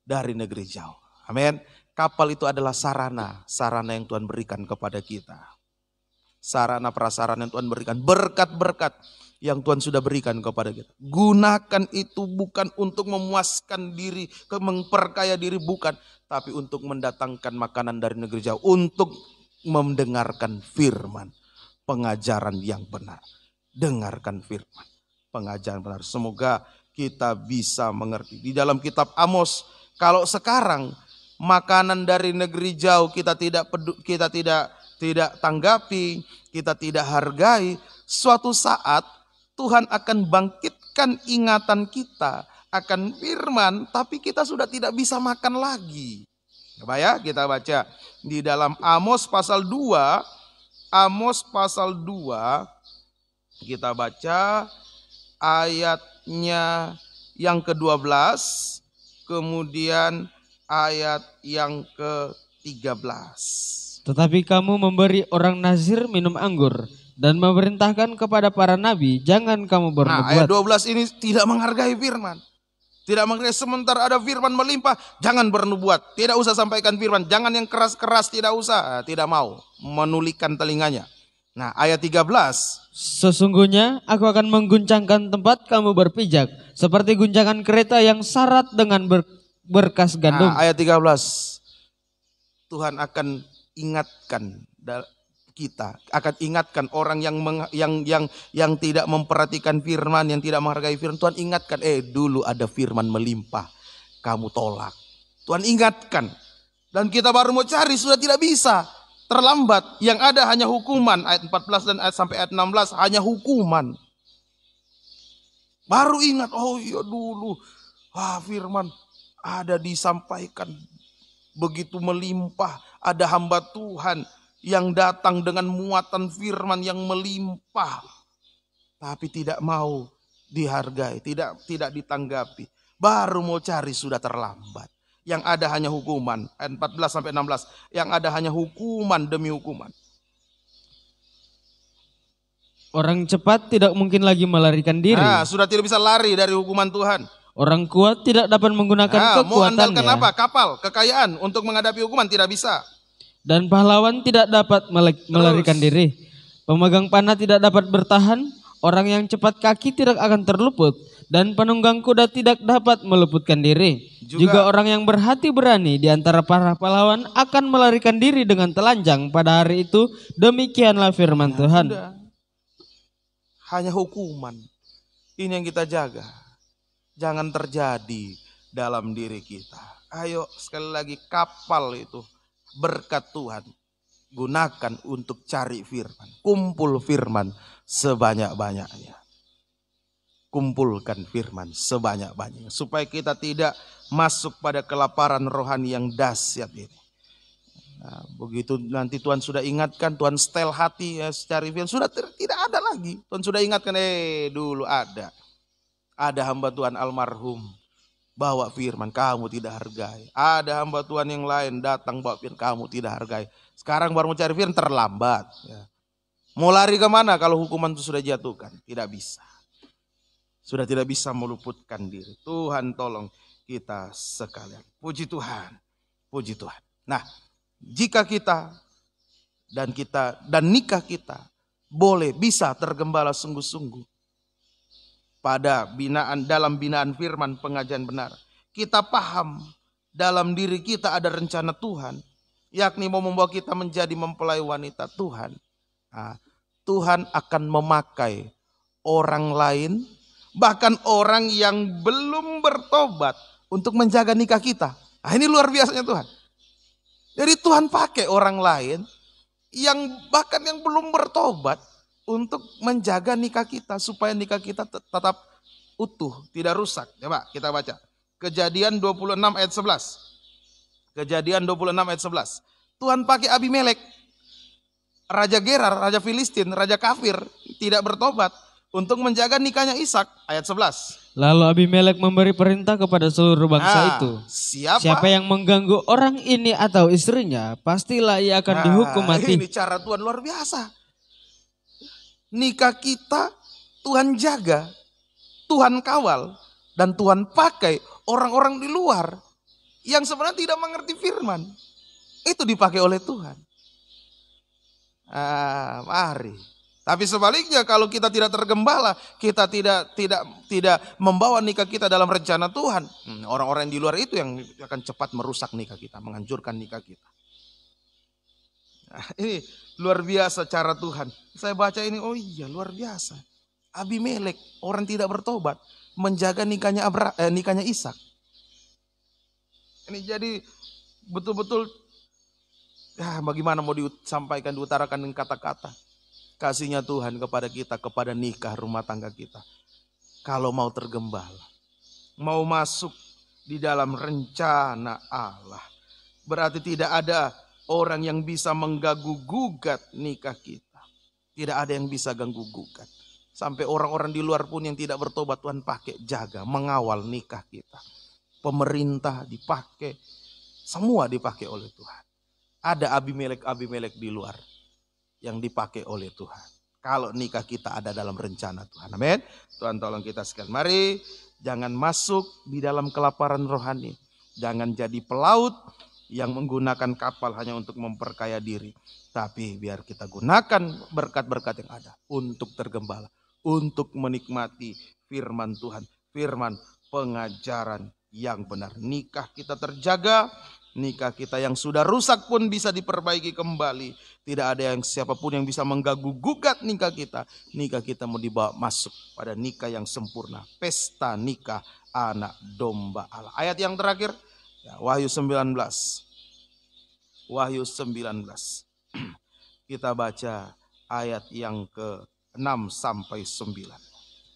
dari negeri jauh. Amin. Kapal itu adalah sarana yang Tuhan berikan kepada kita. Sarana prasarana yang Tuhan berikan, berkat-berkat yang Tuhan sudah berikan kepada kita. Gunakan itu bukan untuk memuaskan diri, memperkaya diri, bukan. Tapi untuk mendatangkan makanan dari negeri jauh. Untuk mendengarkan firman, pengajaran yang benar. Dengarkan firman, pengajaran benar. Semoga kita bisa mengerti. Di dalam kitab Amos, kalau sekarang makanan dari negeri jauh kita tidak tanggapi, kita tidak hargai, suatu saat Tuhan akan bangkitkan ingatan kita akan firman, tapi kita sudah tidak bisa makan lagi. Coba ya, kita baca di dalam Amos pasal 2, Amos pasal 2, kita baca ayatnya yang ke-12, kemudian ayat yang ke-13. Tetapi kamu memberi orang nazir minum anggur dan memerintahkan kepada para nabi, jangan kamu bernubuat. Nah, ayat 12 ini tidak menghargai firman. Tidak menghargai, sementara ada firman melimpah, jangan bernubuat. Tidak usah sampaikan firman, jangan yang keras-keras, tidak usah. Tidak mau menulikan telinganya. Nah, ayat 13. Sesungguhnya aku akan mengguncangkan tempat kamu berpijak, seperti guncangan kereta yang syarat dengan berkas gandum. Nah, ayat 13. Tuhan akan ingatkan kita, akan ingatkan orang yang tidak memperhatikan firman, yang tidak menghargai firman. Tuhan ingatkan, dulu ada firman melimpah, kamu tolak. Tuhan ingatkan, dan kita baru mau cari sudah tidak bisa. Terlambat, yang ada hanya hukuman. Ayat 14 dan sampai ayat 16 hanya hukuman. Baru ingat, oh iya dulu firman ada disampaikan begitu melimpah. Ada hamba Tuhan yang datang dengan muatan firman yang melimpah, tapi tidak mau dihargai, tidak ditanggapi. Baru mau cari sudah terlambat. Yang ada hanya hukuman. Ayat 14 sampai 16. Yang ada hanya hukuman demi hukuman. Orang cepat tidak mungkin lagi melarikan diri. Nah, sudah tidak bisa lari dari hukuman Tuhan. Orang kuat tidak dapat menggunakan kekuatannya. Mau andalkan apa? Kapal, kekayaan untuk menghadapi hukuman, tidak bisa. Dan pahlawan tidak dapat melarikan diri. Pemegang panah tidak dapat bertahan. Orang yang cepat kaki tidak akan terluput. Dan penunggang kuda tidak dapat meluputkan diri. Juga orang yang berhati berani di antara para pahlawan akan melarikan diri dengan telanjang pada hari itu. Demikianlah firman Tuhan. Sudah. Hanya hukuman. Ini yang kita jaga. Jangan terjadi dalam diri kita. Ayo sekali lagi, kapal itu berkat Tuhan. Gunakan untuk cari firman. Kumpul firman sebanyak-banyaknya. Kumpulkan firman sebanyak-banyaknya. Supaya kita tidak masuk pada kelaparan rohani yang dahsyat ini. Nah, begitu nanti Tuhan sudah ingatkan, Tuhan setel hati ya, cari firman. Sudah tidak ada lagi. Tuhan sudah ingatkan, dulu ada. Ada hamba Tuhan almarhum bawa firman, kamu tidak hargai. Ada hamba Tuhan yang lain datang bawa firman, kamu tidak hargai. Sekarang baru mau cari firman, terlambat. Ya. Mau lari kemana kalau hukuman itu sudah jatuhkan? Tidak bisa. Sudah tidak bisa meluputkan diri. Tuhan tolong kita sekalian. Puji Tuhan. Puji Tuhan. Nah, jika kita dan nikah kita boleh bisa tergembala sungguh-sungguh pada dalam binaan firman pengajaran benar. Kita paham dalam diri kita ada rencana Tuhan, yakni mau membawa kita menjadi mempelai wanita Tuhan. Nah, Tuhan akan memakai orang lain, bahkan orang yang belum bertobat untuk menjaga nikah kita. Nah, ini luar biasanya Tuhan. Jadi Tuhan pakai orang lain yang bahkan yang belum bertobat untuk menjaga nikah kita supaya nikah kita tetap utuh, tidak rusak. Coba kita baca. Kejadian 26 ayat 11. Kejadian 26 ayat 11. Tuhan pakai Abimelek, Raja Gerar, Raja Filistin, Raja kafir, tidak bertobat untuk menjaga nikahnya Ishak. Ayat 11. Lalu Abimelek memberi perintah kepada seluruh bangsa itu. Siapa yang mengganggu orang ini atau istrinya, pastilah ia akan dihukum mati. Ini cara Tuhan luar biasa. Nikah kita Tuhan jaga, Tuhan kawal, dan Tuhan pakai orang-orang di luar yang sebenarnya tidak mengerti firman. Itu dipakai oleh Tuhan. Mari. Tapi sebaliknya kalau kita tidak tergembala, kita tidak membawa nikah kita dalam rencana Tuhan, orang-orang di luar itu yang akan cepat merusak nikah kita, menghancurkan nikah kita. Nah, ini luar biasa cara Tuhan. Saya baca ini, oh iya luar biasa. Abimelek, orang tidak bertobat, menjaga nikahnya Ishak. Ini jadi betul-betul, bagaimana mau disampaikan, diutarakan dengan kata-kata. Kasihnya Tuhan kepada kita, kepada nikah rumah tangga kita. Kalau mau tergembala, mau masuk di dalam rencana Allah, berarti tidak ada orang yang bisa mengganggu-gugat nikah kita. Tidak ada yang bisa ganggu-gugat. Sampai orang-orang di luar pun yang tidak bertobat Tuhan pakai jaga, mengawal nikah kita. Pemerintah dipakai, semua dipakai oleh Tuhan. Ada Abimelek di luar yang dipakai oleh Tuhan. Kalau nikah kita ada dalam rencana Tuhan. Amin. Tuhan tolong kita sekalian. Mari jangan masuk di dalam kelaparan rohani. Jangan jadi pelaut yang menggunakan kapal hanya untuk memperkaya diri. Tapi biar kita gunakan berkat-berkat yang ada untuk tergembala. Untuk menikmati firman Tuhan. Firman pengajaran yang benar. Nikah kita terjaga. Nikah kita yang sudah rusak pun bisa diperbaiki kembali. Tidak ada yang siapapun yang bisa mengganggu-gugat nikah kita. Nikah kita mau dibawa masuk pada nikah yang sempurna. Pesta nikah anak domba Allah. Ayat yang terakhir, ya, Wahyu 19. Wahyu 19. Kita baca ayat yang ke-6 sampai 9.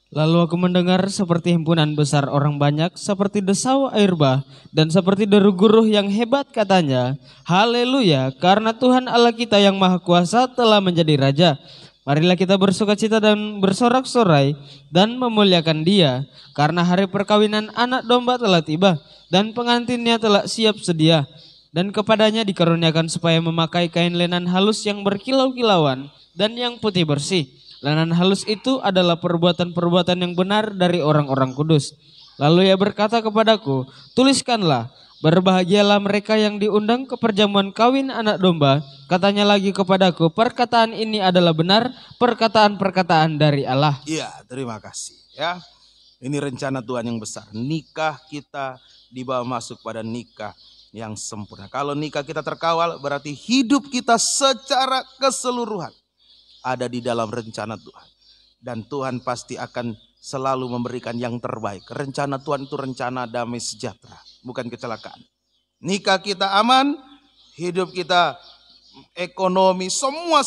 Lalu aku mendengar seperti himpunan besar orang banyak, seperti desau air bah, dan seperti deru guruh yang hebat katanya, haleluya, karena Tuhan Allah kita yang maha kuasa telah menjadi Raja. Marilah kita bersukacita dan bersorak-sorai dan memuliakan Dia, karena hari perkawinan anak domba telah tiba, dan pengantinnya telah siap sedia. Dan kepadanya dikaruniakan supaya memakai kain lenan halus yang berkilau-kilauan dan yang putih bersih. Lenan halus itu adalah perbuatan-perbuatan yang benar dari orang-orang kudus. Lalu ia berkata kepadaku, tuliskanlah, berbahagialah mereka yang diundang ke perjamuan kawin anak domba. Katanya lagi kepadaku, perkataan ini adalah benar, perkataan-perkataan dari Allah. Iya, terima kasih ya. Ini rencana Tuhan yang besar. Nikah kita dibawa masuk pada nikah yang sempurna. Kalau nikah kita terkawal, berarti hidup kita secara keseluruhan ada di dalam rencana Tuhan. Dan Tuhan pasti akan selalu memberikan yang terbaik. Rencana Tuhan itu rencana damai sejahtera, bukan kecelakaan. Nikah kita aman, hidup kita ekonomi, semua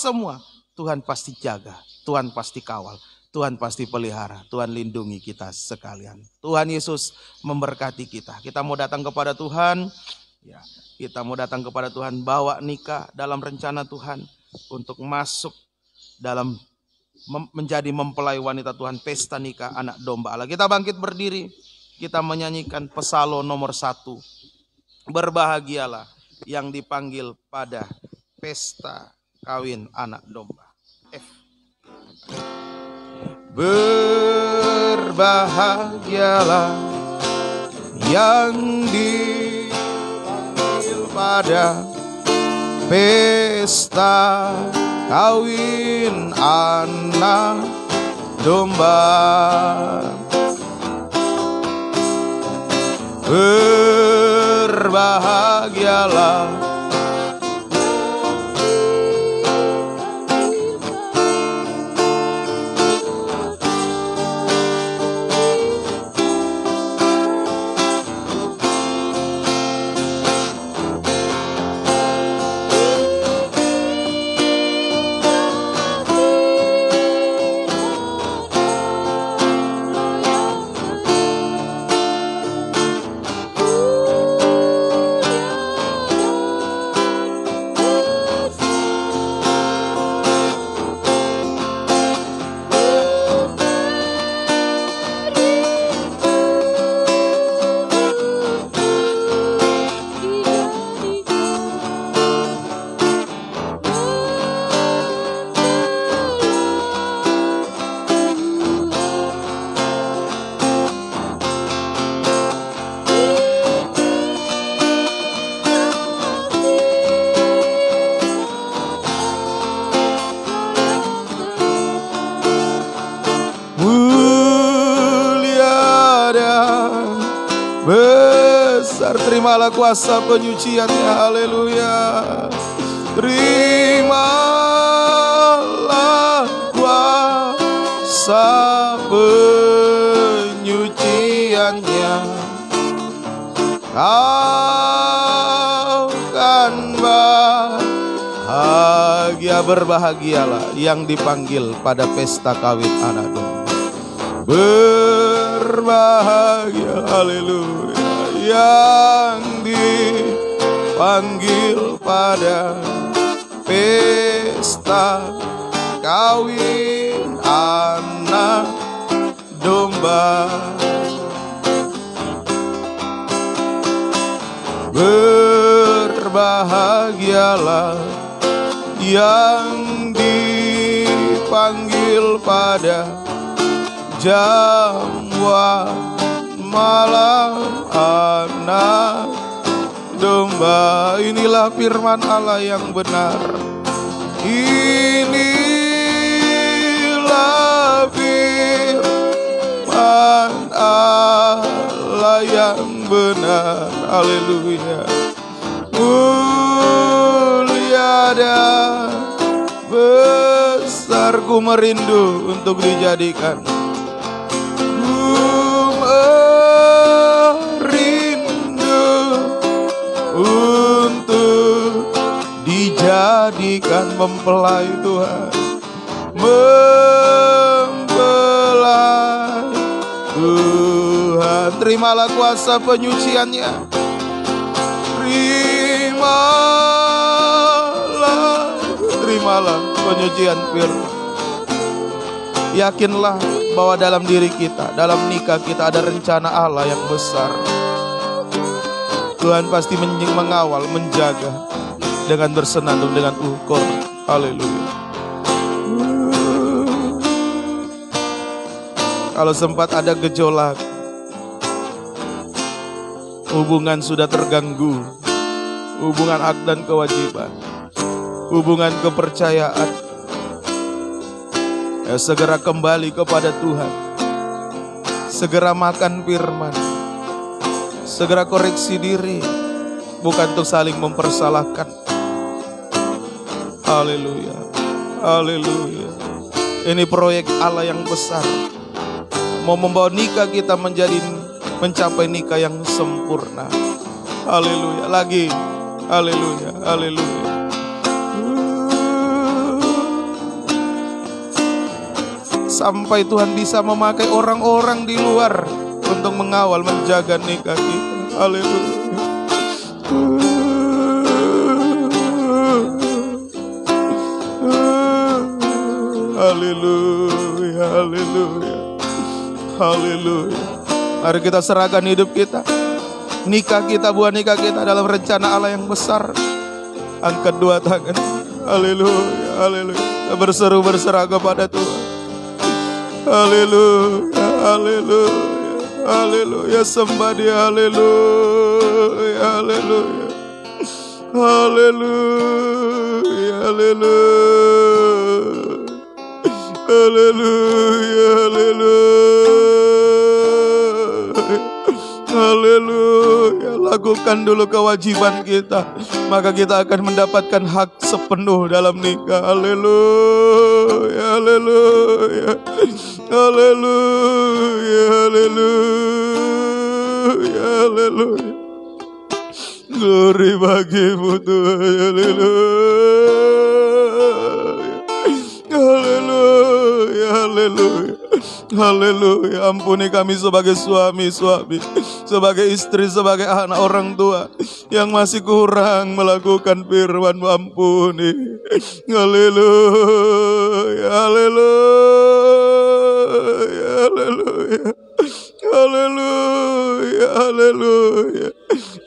Tuhan pasti jaga, Tuhan pasti kawal, Tuhan pasti pelihara, Tuhan lindungi kita sekalian. Tuhan Yesus memberkati kita. Kita mau datang kepada Tuhan, ya, kita mau datang kepada Tuhan, bawa nikah dalam rencana Tuhan untuk masuk dalam menjadi mempelai wanita Tuhan, pesta nikah anak domba Allah. Kita bangkit berdiri, kita menyanyikan Pesalo nomor 1. Berbahagialah yang dipanggil pada pesta kawin anak domba. F. Berbahagialah yang dipanggil pada pesta kawin anak domba. Berbahagialah besar, terimalah kuasa penyuciannya, haleluya. Terimalah kuasa penyuciannya, kau kan bahagia. Berbahagialah yang dipanggil pada pesta kawin anak domba. Berbahagia, haleluya, yang dipanggil pada pesta kawin anak domba. Berbahagialah yang dipanggil pada jamuan malam anak domba. Inilah firman Allah yang benar. Inilah firman Allah yang benar. Haleluya. Mulia dan besar, ku merindu untuk dijadikan. Untuk dijadikan mempelai Tuhan, mempelai Tuhan. Terimalah kuasa penyuciannya, terimalah penyucian firman. Yakinlah bahwa dalam diri kita, dalam nikah kita ada rencana Allah yang besar. Tuhan pasti mengawal, menjaga dengan bersenandung dengan ukur. Haleluya. Kalau sempat ada gejolak, hubungan sudah terganggu, hubungan hak dan kewajiban, hubungan kepercayaan, ya segera kembali kepada Tuhan. Segera makan firman, segera koreksi diri, bukan untuk saling mempersalahkan. Haleluya, haleluya. Ini proyek Allah yang besar, mau membawa nikah kita mencapai nikah yang sempurna. Haleluya, lagi, haleluya, haleluya. Sampai Tuhan bisa memakai orang-orang di luar untuk mengawal, menjaga nikah kita. Haleluya. Haleluya, haleluya, haleluya. Mari kita serahkan hidup kita, nikah kita, buah nikah kita dalam rencana Allah yang besar. Angkat dua tangan. Haleluya, haleluya. Kita berseru-berserah kepada Tuhan. Haleluya, haleluya, haleluya. Sembah Dia, haleluya, haleluya. Haleluya, haleluya. Haleluya, haleluya. Haleluya. Lakukan dulu kewajiban kita, maka kita akan mendapatkan hak sepenuh dalam nikah. Haleluya, haleluya. Haleluya, haleluya, haleluya. Glory bagimu Tuhan. Haleluya. Haleluya, haleluya. Haleluya. Ampuni kami sebagai suami-suami, sebagai istri, sebagai anak orang tua yang masih kurang melakukan firman-Mu. Ampuni. Haleluya, haleluya, haleluya. Haleluya, haleluya.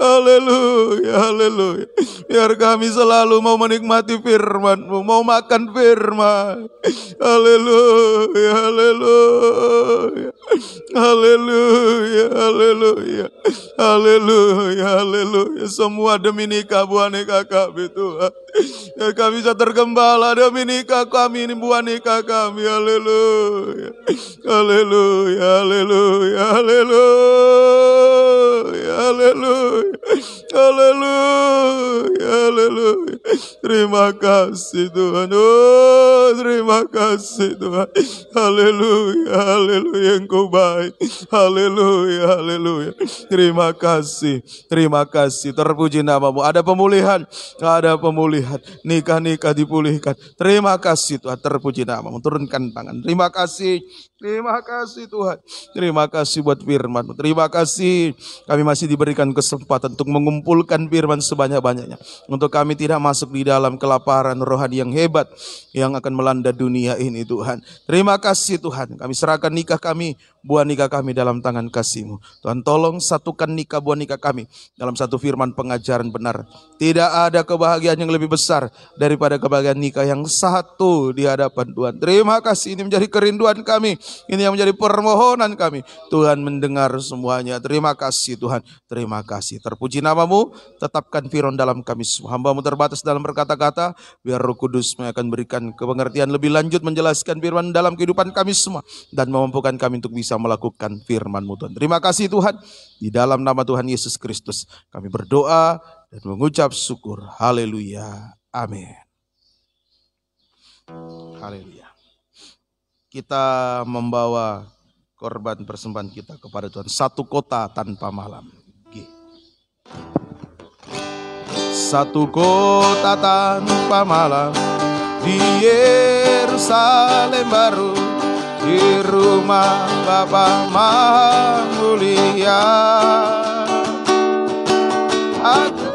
Haleluya, haleluya. Biar kami selalu mau menikmati firman-Mu, mau makan firman. Haleluya, haleluya. Haleluya, haleluya. Haleluya, haleluya. Semua demi nikah, buah nikah kami Tuhan. Ya, kami bisa tergembala demi nikah kami, ini buah nikah kami. Haleluya. Haleluya, haleluya, haleluya, haleluya. Haleluya, haleluya. Terima kasih Tuhan. Oh, terima kasih Tuhan. Haleluya, haleluya. Engkau baik. Haleluya, haleluya. Terima kasih, terima kasih. Terpuji nama-Mu. Ada pemulihan, ada pemulihan. Nikah-nikah dipulihkan. Terima kasih Tuhan. Terpuji nama-Mu. Turunkan tangan. Terima kasih. Terima kasih Tuhan. Terima kasih buat firman-Mu. Terima kasih kami masih diberikan kesempatan untuk mengumpulkan firman sebanyak-banyaknya. Untuk kami tidak masuk di dalam kelaparan rohani yang hebat yang akan melanda dunia ini Tuhan. Terima kasih Tuhan. Kami serahkan nikah kami, buah nikah kami dalam tangan kasih-Mu. Tuhan tolong satukan nikah, buah nikah kami dalam satu firman pengajaran benar. Tidak ada kebahagiaan yang lebih besar daripada kebahagiaan nikah yang satu di hadapan Tuhan. Terima kasih, ini menjadi kerinduan kami. Ini yang menjadi permohonan kami. Tuhan mendengar semuanya. Terima kasih Tuhan. Terima kasih. Terpuji nama-Mu. Tetapkan firman dalam kami semua. Hamba-Mu terbatas dalam berkata-kata. Biar Roh Kudus akan berikan kepengertian lebih lanjut menjelaskan firman dalam kehidupan kami semua. Dan memampukan kami untuk bisa melakukan firman-Mu Tuhan. Terima kasih Tuhan. Di dalam nama Tuhan Yesus Kristus kami berdoa dan mengucap syukur. Haleluya. Amin. Haleluya. Kita membawa korban persembahan kita kepada Tuhan. Satu kota tanpa malam. G. Satu kota tanpa malam di Yerusalem baru, di rumah Bapa Maha Mulia. Aku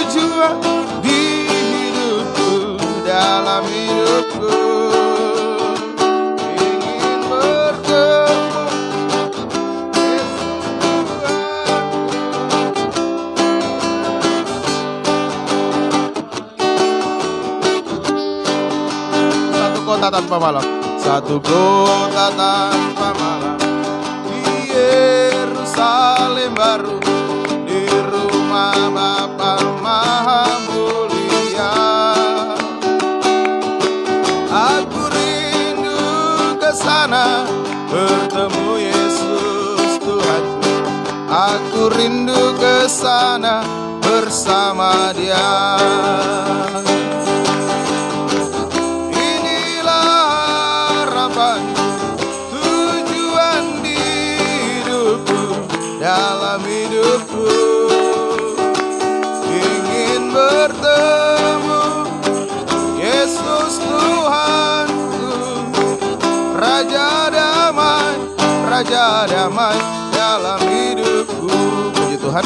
tujuan di hidupku, dalam hidupku ingin bertemu Yesus Tuhan. Satu kota tanpa malam, satu kota tanpa malam di Yerusalem baru, Bapa Maha Mulia. Aku rindu ke sana bertemu Yesus Tuhan. Aku rindu ke sana bersama Dia. Inilah harapanku, tujuan di hidupku, dalam hidupku bertemu Yesus Tuhanku, Raja damai Raja damai dalam hidupku. Puji Tuhan.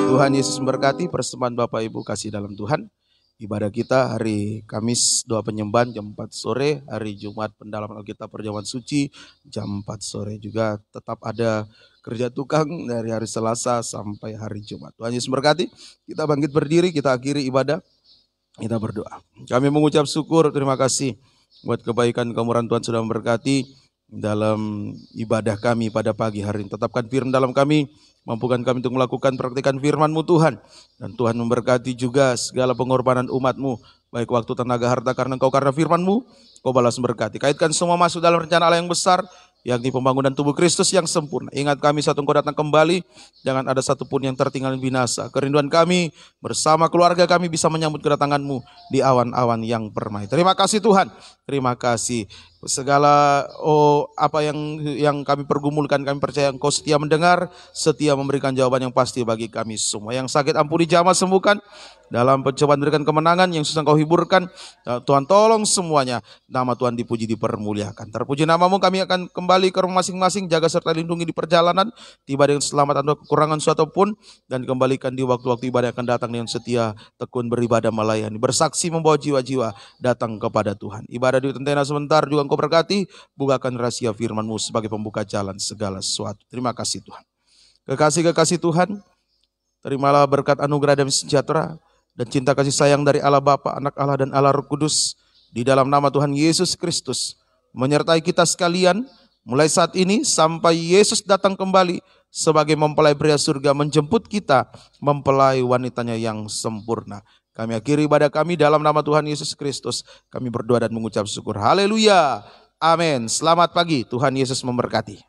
Tuhan Yesus memberkati. Persembahan Bapak Ibu kasih dalam Tuhan. Ibadah kita hari Kamis doa penyembahan jam 4 sore, hari Jumat pendalaman Alkitab perjamuan suci jam 4 sore. Juga tetap ada kerja tukang dari hari Selasa sampai hari Jumat. Tuhan Yesus memberkati. Kita bangkit berdiri, kita akhiri ibadah. Kita berdoa. Kami mengucap syukur, terima kasih buat kebaikan kemurahan Tuhan sudah memberkati dalam ibadah kami pada pagi hari ini. Tetapkan firman dalam kami, mampukan kami untuk melakukan praktikan firman-Mu Tuhan. Dan Tuhan memberkati juga segala pengorbanan umat-Mu, baik waktu, tenaga, harta, karena Engkau, karena firman-Mu, Kau balas memberkati. Kaitkan semua masuk dalam rencana Allah yang besar, yakni pembangunan tubuh Kristus yang sempurna. Ingat kami saat Engkau datang kembali, jangan ada satupun yang tertinggal binasa. Kerinduan kami bersama keluarga kami bisa menyambut kedatangan-Mu di awan-awan yang permai. Terima kasih Tuhan, terima kasih. Segala apa yang kami pergumulkan, kami percaya Engkau setia mendengar, setia memberikan jawaban yang pasti bagi kami semua. Yang sakit ampuni, jamah sembuhkan, dalam pencobaan berikan kemenangan, yang susah Engkau hiburkan. Tuhan tolong semuanya, nama Tuhan dipuji, dipermuliakan. Terpuji namamu, kami akan kembali ke rumah masing-masing, jaga serta lindungi di perjalanan, tiba dengan selamat tanpa kekurangan suatu pun, dan kembalikan di waktu-waktu ibadah yang akan datang dengan setia, tekun beribadah melayani, bersaksi membawa jiwa-jiwa datang kepada Tuhan. Ibadah di tentena sebentar juga Engkau berkati, bukakan rahasia firman-Mu sebagai pembuka jalan segala sesuatu. Terima kasih Tuhan. Kekasih-kekasih Tuhan, terimalah berkat anugerah dan sejahtera dan cinta kasih sayang dari Allah Bapa, Anak Allah dan Allah Roh Kudus di dalam nama Tuhan Yesus Kristus menyertai kita sekalian mulai saat ini sampai Yesus datang kembali sebagai mempelai pria surga menjemput kita mempelai wanitanya yang sempurna. Kami akhiri ibadah kami dalam nama Tuhan Yesus Kristus. Kami berdoa dan mengucap syukur. Haleluya. Amin. Selamat pagi. Tuhan Yesus memberkati.